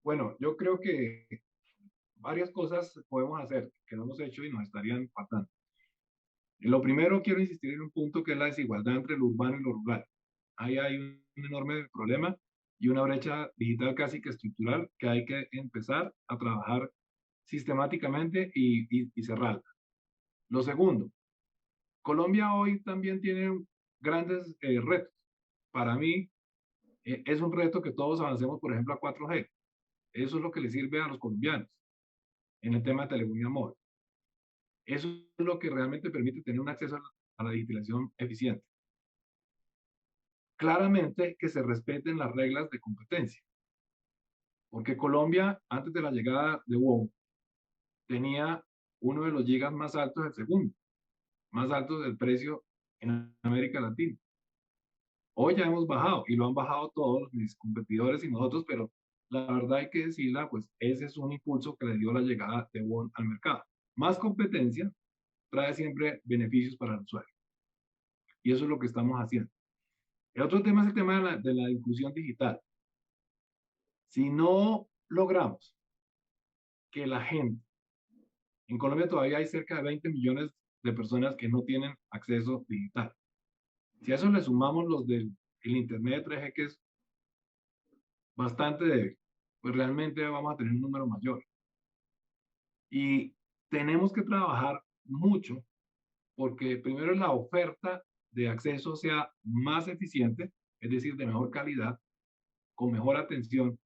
Bueno, yo creo que varias cosas podemos hacer que no hemos hecho y nos estarían faltando. Lo primero, quiero insistir en un punto que es la desigualdad entre lo urbano y lo rural. Ahí hay un enorme problema y una brecha digital casi que estructural que hay que empezar a trabajar sistemáticamente y cerrarla. Lo segundo, Colombia hoy también tiene grandes retos. Para mí, es un reto que todos avancemos, por ejemplo, a 4G. Eso es lo que le sirve a los colombianos en el tema de telefonía móvil. Eso es lo que realmente permite tener un acceso a la digitalización eficiente. Claramente que se respeten las reglas de competencia. Porque Colombia, antes de la llegada de WOW, tenía uno de los gigas más altos del segundo, más altos del precio en América Latina. Hoy ya hemos bajado y lo han bajado todos mis competidores y nosotros, pero la verdad hay que decirla, pues ese es un impulso que le dio la llegada de WOW al mercado. Más competencia trae siempre beneficios para el usuario. Y eso es lo que estamos haciendo. El otro tema es el tema de la inclusión digital. Si no logramos que la gente, en Colombia todavía hay cerca de 20 millones de personas que no tienen acceso digital. Si a eso le sumamos los del el Internet 3G, que es bastante débil, pues realmente vamos a tener un número mayor. Y tenemos que trabajar mucho porque primero la oferta de acceso sea más eficiente, es decir, de mejor calidad, con mejor atención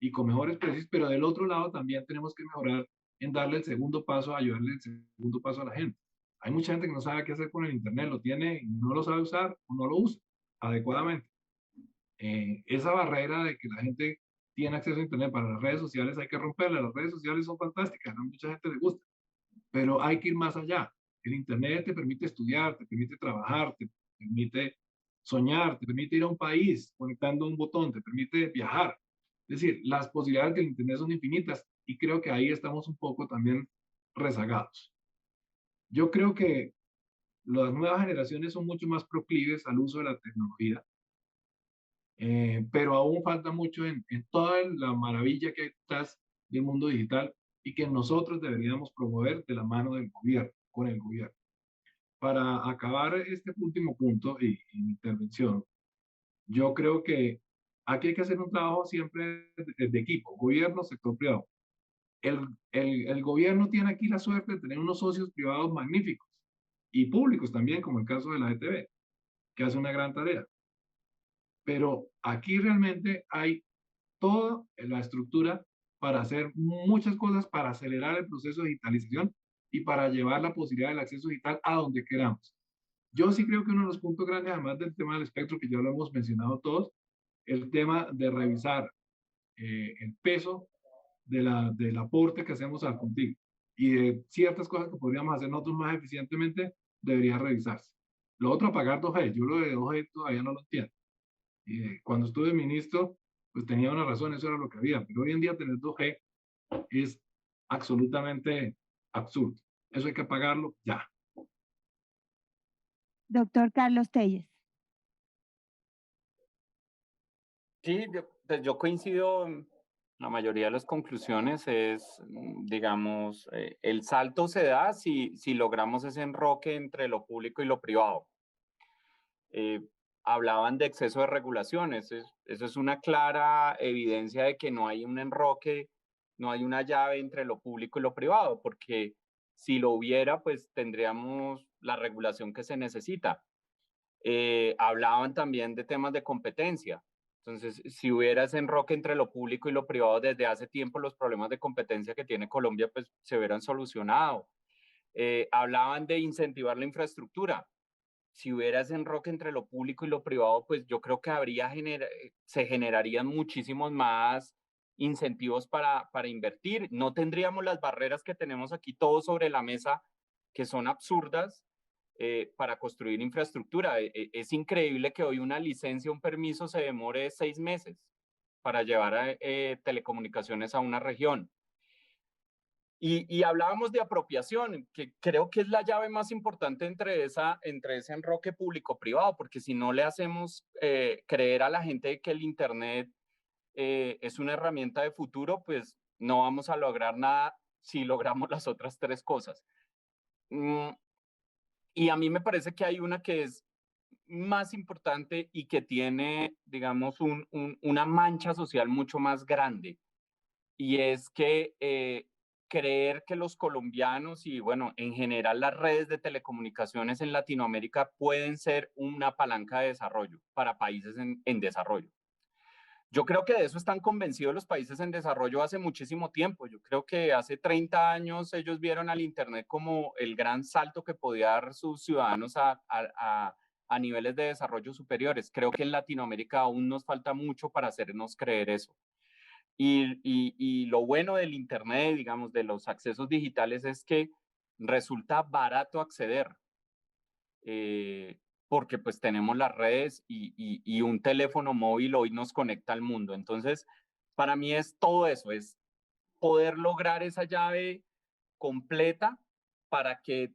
y con mejores precios, pero del otro lado también tenemos que mejorar en darle el segundo paso, ayudarle el segundo paso a la gente. Hay mucha gente que no sabe qué hacer con el Internet, lo tiene y no lo sabe usar o no lo usa adecuadamente. Esa barrera de que la gente tiene acceso a Internet para las redes sociales hay que romperla. Las redes sociales son fantásticas, a mucha gente le gusta, pero hay que ir más allá. El Internet te permite estudiar, te permite trabajar, te permite soñar, te permite ir a un país conectando un botón, te permite viajar. Es decir, las posibilidades del Internet son infinitas y creo que ahí estamos un poco también rezagados. Yo creo que las nuevas generaciones son mucho más proclives al uso de la tecnología, pero aún falta mucho en toda la maravilla que hay detrás del mundo digital y que nosotros deberíamos promover de la mano del gobierno, con el gobierno. Para acabar este último punto y mi intervención, yo creo que aquí hay que hacer un trabajo siempre de equipo, gobierno, sector privado. El gobierno tiene aquí la suerte de tener unos socios privados magníficos y públicos también, como el caso de la ETV, que hace una gran tarea. Pero aquí realmente hay toda la estructura para hacer muchas cosas, para acelerar el proceso de digitalización y para llevar la posibilidad del acceso digital a donde queramos. Yo sí creo que uno de los puntos grandes, además del tema del espectro, que ya lo hemos mencionado todos, el tema de revisar el peso del aporte que hacemos al contigo y de ciertas cosas que podríamos hacer nosotros más eficientemente, debería revisarse. Lo otro, apagar 2G. Yo lo de 2G todavía no lo entiendo. Cuando estuve ministro, pues tenía una razón, eso era lo que había, pero hoy en día tener 2G es absolutamente absurdo. Eso hay que apagarlo ya. Doctor Carlos Telles. Sí, pues yo coincido en la mayoría de las conclusiones. Es, digamos, el salto se da si logramos ese enroque entre lo público y lo privado. Hablaban de exceso de regulaciones. Eso es una clara evidencia de que no hay un enroque, no hay una llave entre lo público y lo privado, porque si lo hubiera, pues tendríamos la regulación que se necesita. Hablaban también de temas de competencia. Entonces, si hubiera ese enroque entre lo público y lo privado desde hace tiempo, los problemas de competencia que tiene Colombia pues se hubieran solucionado. Hablaban de incentivar la infraestructura. Si hubiera ese enroque entre lo público y lo privado, pues yo creo que se generarían muchísimos más incentivos para invertir. No tendríamos las barreras que tenemos aquí todos sobre la mesa, que son absurdas, para construir infraestructura. Es increíble que hoy una licencia, un permiso se demore 6 meses para llevar telecomunicaciones a una región. Y hablábamos de apropiación, que creo que es la llave más importante entre ese enroque público-privado, porque si no le hacemos creer a la gente que el Internet es una herramienta de futuro, pues no vamos a lograr nada si logramos las otras 3 cosas. Y a mí me parece que hay una que es más importante y que tiene, digamos, una mancha social mucho más grande. Y es que creer que los colombianos y, bueno, en general las redes de telecomunicaciones en Latinoamérica pueden ser una palanca de desarrollo para países en desarrollo. Yo creo que de eso están convencidos los países en desarrollo hace muchísimo tiempo. Yo creo que hace 30 años ellos vieron al Internet como el gran salto que podía dar sus ciudadanos a niveles de desarrollo superiores. Creo que en Latinoamérica aún nos falta mucho para hacernos creer eso. Y lo bueno del Internet, digamos, de los accesos digitales es que resulta barato acceder. Porque pues tenemos las redes y un teléfono móvil hoy nos conecta al mundo. Entonces, para mí es todo eso, es poder lograr esa llave completa para que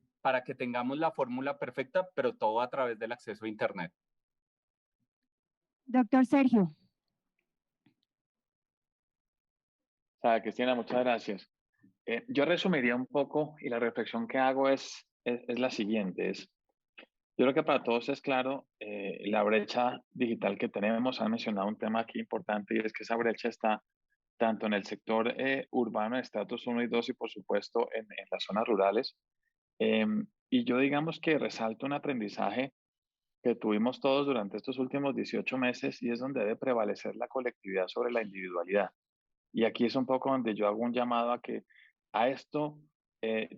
tengamos la fórmula perfecta, pero todo a través del acceso a Internet. Doctor Sergio. Cristina, muchas gracias. Yo resumiría un poco y la reflexión que hago es es la siguiente. Yo creo que para todos es claro la brecha digital que tenemos. Han mencionado un tema aquí importante y es que esa brecha está tanto en el sector urbano de estatus 1 y 2 y por supuesto en las zonas rurales. Y yo digamos que resalto un aprendizaje que tuvimos todos durante estos últimos 18 meses y es donde debe prevalecer la colectividad sobre la individualidad. Y aquí es un poco donde yo hago un llamado a que a esto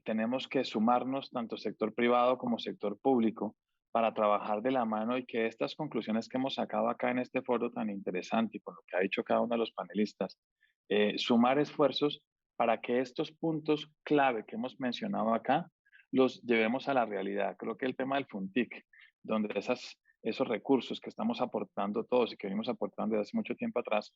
tenemos que sumarnos tanto sector privado como sector público para trabajar de la mano y que estas conclusiones que hemos sacado acá en este foro tan interesante y con lo que ha dicho cada uno de los panelistas, sumar esfuerzos para que estos puntos clave que hemos mencionado acá los llevemos a la realidad. Creo que el tema del FUNTIC, donde esos recursos que estamos aportando todos y que venimos aportando desde hace mucho tiempo atrás,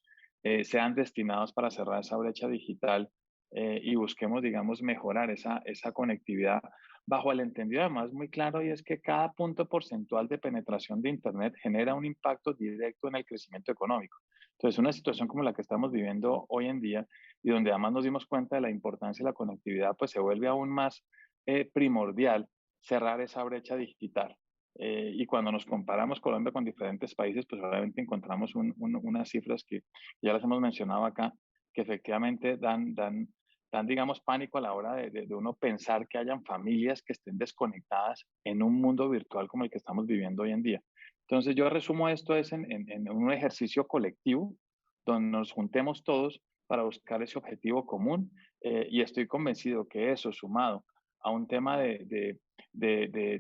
sean destinados para cerrar esa brecha digital y busquemos, digamos, mejorar esa conectividad bajo el entendido además muy claro y es que cada punto porcentual de penetración de Internet genera un impacto directo en el crecimiento económico. Entonces, una situación como la que estamos viviendo hoy en día y donde además nos dimos cuenta de la importancia de la conectividad, pues se vuelve aún más primordial cerrar esa brecha digital. Y cuando nos comparamos Colombia con diferentes países, pues obviamente encontramos unas cifras que ya las hemos mencionado acá, que efectivamente dan, digamos, pánico a la hora de uno pensar que hayan familias que estén desconectadas en un mundo virtual como el que estamos viviendo hoy en día. Entonces yo resumo esto es en un ejercicio colectivo donde nos juntemos todos para buscar ese objetivo común y estoy convencido que eso sumado a un tema de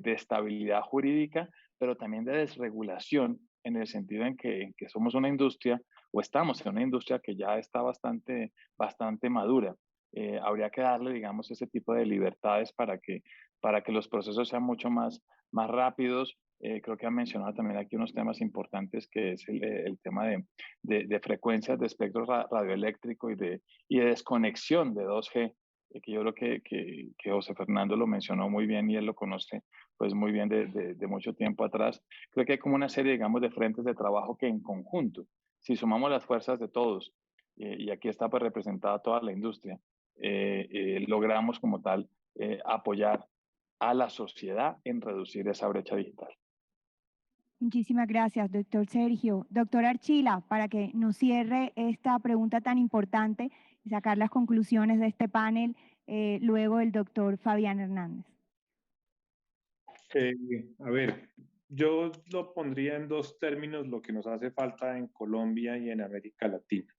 estabilidad jurídica, pero también de desregulación en el sentido en que somos una industria o estamos en una industria que ya está bastante madura. Habría que darle, digamos, ese tipo de libertades para que los procesos sean mucho más rápidos. Creo que han mencionado también aquí unos temas importantes que es el tema de frecuencias de espectro radioeléctrico y de desconexión de 2G que yo creo que José Fernando lo mencionó muy bien y él lo conoce pues muy bien de mucho tiempo atrás. Creo que hay como una serie, digamos, de frentes de trabajo que en conjunto, si sumamos las fuerzas de todos, y aquí está pues representada toda la industria, logramos como tal apoyar a la sociedad en reducir esa brecha digital. Muchísimas gracias, doctor Sergio. Doctor Archila, para que nos cierre esta pregunta tan importante y sacar las conclusiones de este panel, luego el doctor Fabián Hernández. A ver, yo lo pondría en dos términos lo que nos hace falta en Colombia y en América Latina.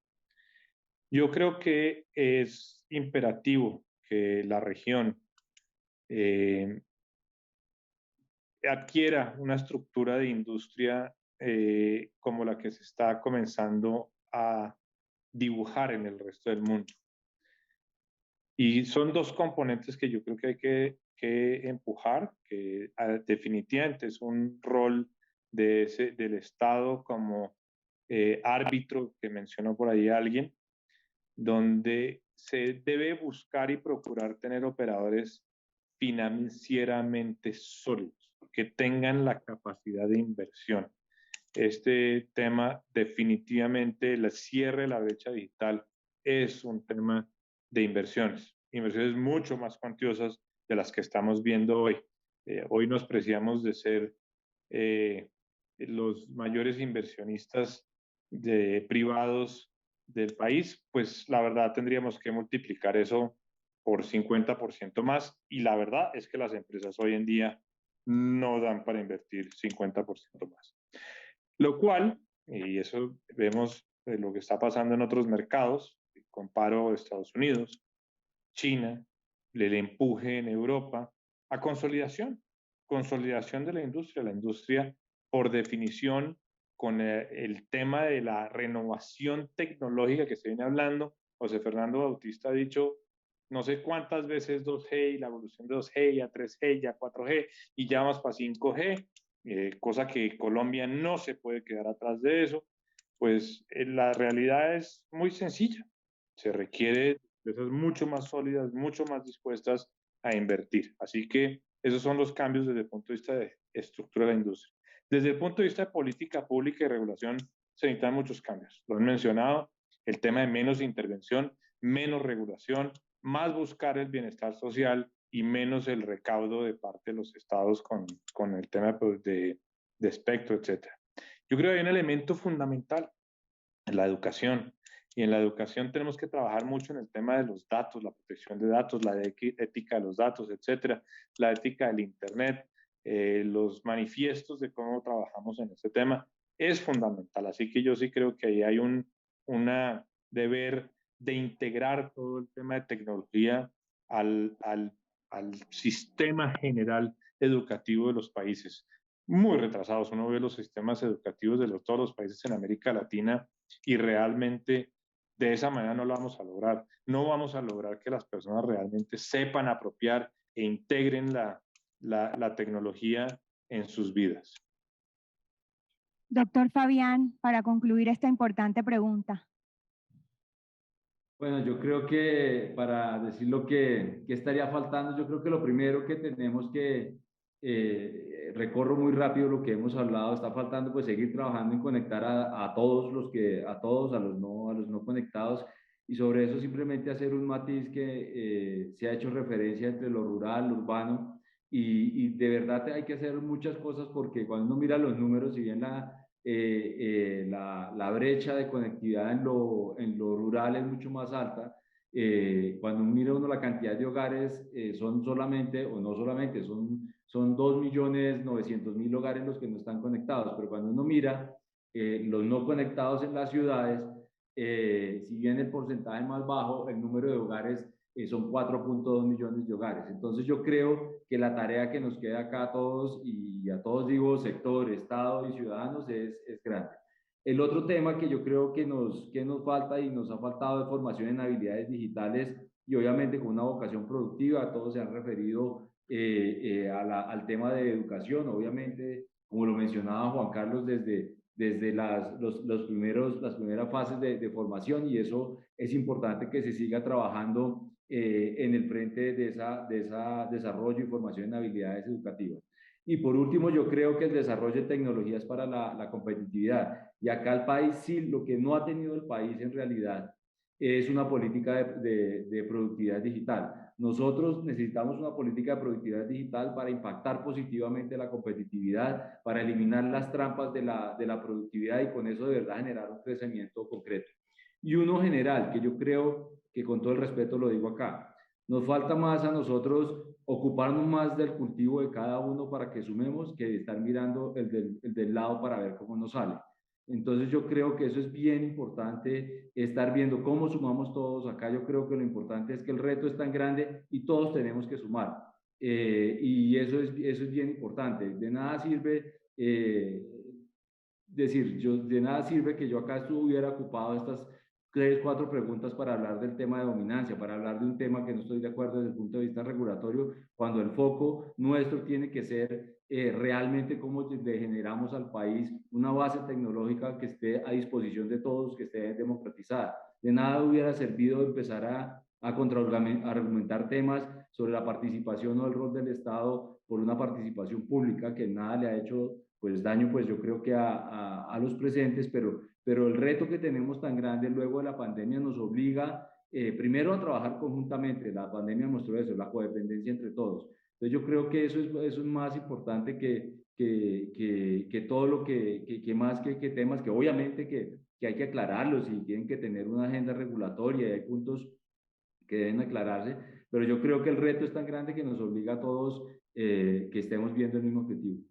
Yo creo que es imperativo que la región adquiera una estructura de industria como la que se está comenzando a dibujar en el resto del mundo. Y son dos componentes que yo creo que hay que empujar, que definitivamente es un rol del Estado como árbitro que mencionó por ahí alguien, donde se debe buscar y procurar tener operadores financieramente sólidos, que tengan la capacidad de inversión. Este tema definitivamente, el cierre de la brecha digital es un tema de inversiones mucho más cuantiosas de las que estamos viendo hoy. Hoy nos preciamos de ser los mayores inversionistas privados del país, pues la verdad tendríamos que multiplicar eso por 50% más y la verdad es que las empresas hoy en día no dan para invertir 50% más. Lo cual, y eso vemos lo que está pasando en otros mercados, comparo Estados Unidos, China, el empuje en Europa a consolidación de la industria por definición con el tema de la renovación tecnológica que se viene hablando. José Fernando Bautista ha dicho no sé cuántas veces 2G y la evolución de 2G, ya 3G, ya 4G y ya vamos para 5G, cosa que Colombia no se puede quedar atrás de eso. Pues la realidad es muy sencilla. Se requiere empresas mucho más sólidas, mucho más dispuestas a invertir. Así que esos son los cambios desde el punto de vista de estructura de la industria. Desde el punto de vista de política pública y regulación, se necesitan muchos cambios. Lo han mencionado, el tema de menos intervención, menos regulación, más buscar el bienestar social y menos el recaudo de parte de los estados con el tema pues, de espectro, etc. Yo creo que hay un elemento fundamental en la educación. Y en la educación tenemos que trabajar mucho en el tema de los datos, la protección de datos, la ética de los datos, etcétera, la ética del Internet, los manifiestos de cómo trabajamos en este tema. Es fundamental. Así que yo sí creo que ahí hay un deber de integrar todo el tema de tecnología al sistema general educativo de los países. Muy retrasados. Uno ve los sistemas educativos de todos los países en América Latina y realmente de esa manera no lo vamos a lograr. No vamos a lograr que las personas realmente sepan apropiar e integren la tecnología en sus vidas. Doctor Fabián, para concluir esta importante pregunta. Bueno, yo creo que para decir lo que estaría faltando, yo creo que lo primero que tenemos que, recorro muy rápido lo que hemos hablado, está faltando pues seguir trabajando en conectar a todos a los no conectados, y sobre eso simplemente hacer un matiz que se ha hecho referencia entre lo rural, lo urbano, y de verdad hay que hacer muchas cosas porque cuando uno mira los números, si bien la brecha de conectividad en lo rural es mucho más alta. Cuando mira uno la cantidad de hogares, son solamente, o no solamente, son 2.900.000 hogares los que no están conectados, pero cuando uno mira los no conectados en las ciudades, si bien el porcentaje más bajo, el número de hogares son 4.2 millones de hogares. Entonces yo creo que la tarea que nos queda acá a todos, y a todos digo sector, Estado y ciudadanos, es grande. El otro tema que yo creo que nos falta y nos ha faltado de formación en habilidades digitales y obviamente con una vocación productiva, todos se han referido al tema de educación, obviamente, como lo mencionaba Juan Carlos, desde las primeras fases de formación, y eso es importante que se siga trabajando en el frente de esa desarrollo y formación en habilidades educativas. Y por último, yo creo que el desarrollo de tecnologías para la competitividad. Y acá el país, sí, lo que no ha tenido el país en realidad es una política de productividad digital. Nosotros necesitamos una política de productividad digital para impactar positivamente la competitividad, para eliminar las trampas de la productividad y con eso de verdad generar un crecimiento concreto. Y uno general, que yo creo que con todo el respeto lo digo acá, nos falta más a nosotros ocuparnos más del cultivo de cada uno para que sumemos que estar mirando el del lado para ver cómo nos sale. Entonces yo creo que eso es bien importante, estar viendo cómo sumamos todos. Acá yo creo que lo importante es que el reto es tan grande y todos tenemos que sumar. Y eso es bien importante. De nada sirve de nada sirve que yo acá estuviera ocupado estas 3, 4 preguntas para hablar del tema de dominancia, para hablar de un tema que no estoy de acuerdo desde el punto de vista regulatorio, cuando el foco nuestro tiene que ser realmente cómo le generamos al país una base tecnológica que esté a disposición de todos, que esté democratizada. De nada hubiera servido empezar a contraargumentar temas sobre la participación o el rol del Estado por una participación pública que nada le ha hecho pues daño, pues yo creo que a los presentes, pero el reto que tenemos tan grande luego de la pandemia nos obliga primero a trabajar conjuntamente. La pandemia mostró eso, la codependencia entre todos. Entonces yo creo que eso es más importante que todo lo que temas que obviamente que hay que aclararlos y tienen que tener una agenda regulatoria y hay puntos que deben aclararse, pero yo creo que el reto es tan grande que nos obliga a todos que estemos viendo el mismo objetivo.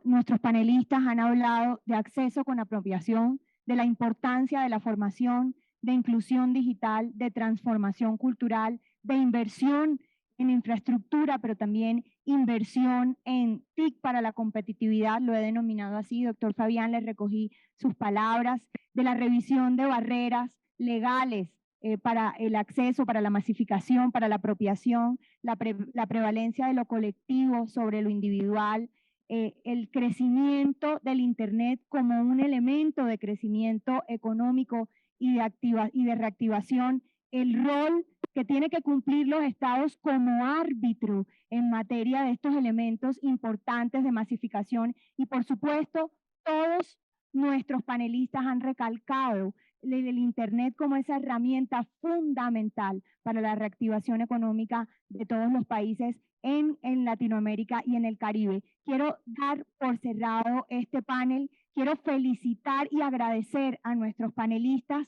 Nuestros panelistas han hablado de acceso con apropiación, de la importancia de la formación, de inclusión digital, de transformación cultural, de inversión en infraestructura, pero también inversión en TIC para la competitividad, lo he denominado así. Doctor Fabián, les recogí sus palabras, de la revisión de barreras legales para el acceso, para la masificación, para la apropiación, la prevalencia de lo colectivo sobre lo individual, el crecimiento del Internet como un elemento de crecimiento económico y de reactivación, el rol que tiene que cumplir los estados como árbitro en materia de estos elementos importantes de masificación y por supuesto todos nuestros panelistas han recalcado el Internet como esa herramienta fundamental para la reactivación económica de todos los países en Latinoamérica y en el Caribe. Quiero dar por cerrado este panel. Quiero felicitar y agradecer a nuestros panelistas.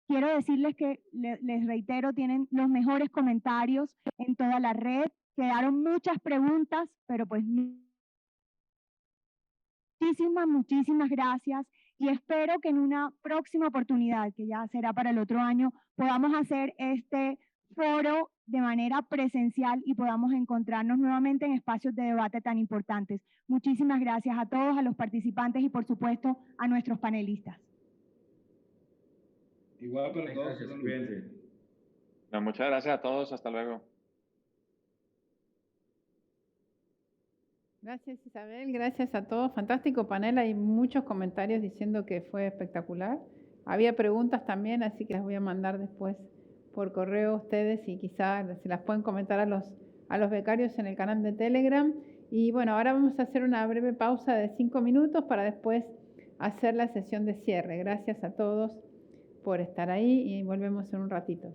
Quiero decirles que, les reitero, tienen los mejores comentarios en toda la red. Quedaron muchas preguntas, pero pues muchísimas gracias y espero que en una próxima oportunidad, que ya será para el otro año, podamos hacer este foro de manera presencial y podamos encontrarnos nuevamente en espacios de debate tan importantes. Muchísimas gracias a todos, a los participantes y por supuesto a nuestros panelistas. Igual para todos. Gracias, cuídense. No, muchas gracias a todos. Hasta luego. Gracias, Isabel, gracias a todos. Fantástico panel, hay muchos comentarios diciendo que fue espectacular. Había preguntas también, así que las voy a mandar después por correo a ustedes y quizás se las pueden comentar a los becarios en el canal de Telegram. Y bueno, ahora vamos a hacer una breve pausa de 5 minutos para después hacer la sesión de cierre. Gracias a todos por estar ahí y volvemos en un ratito.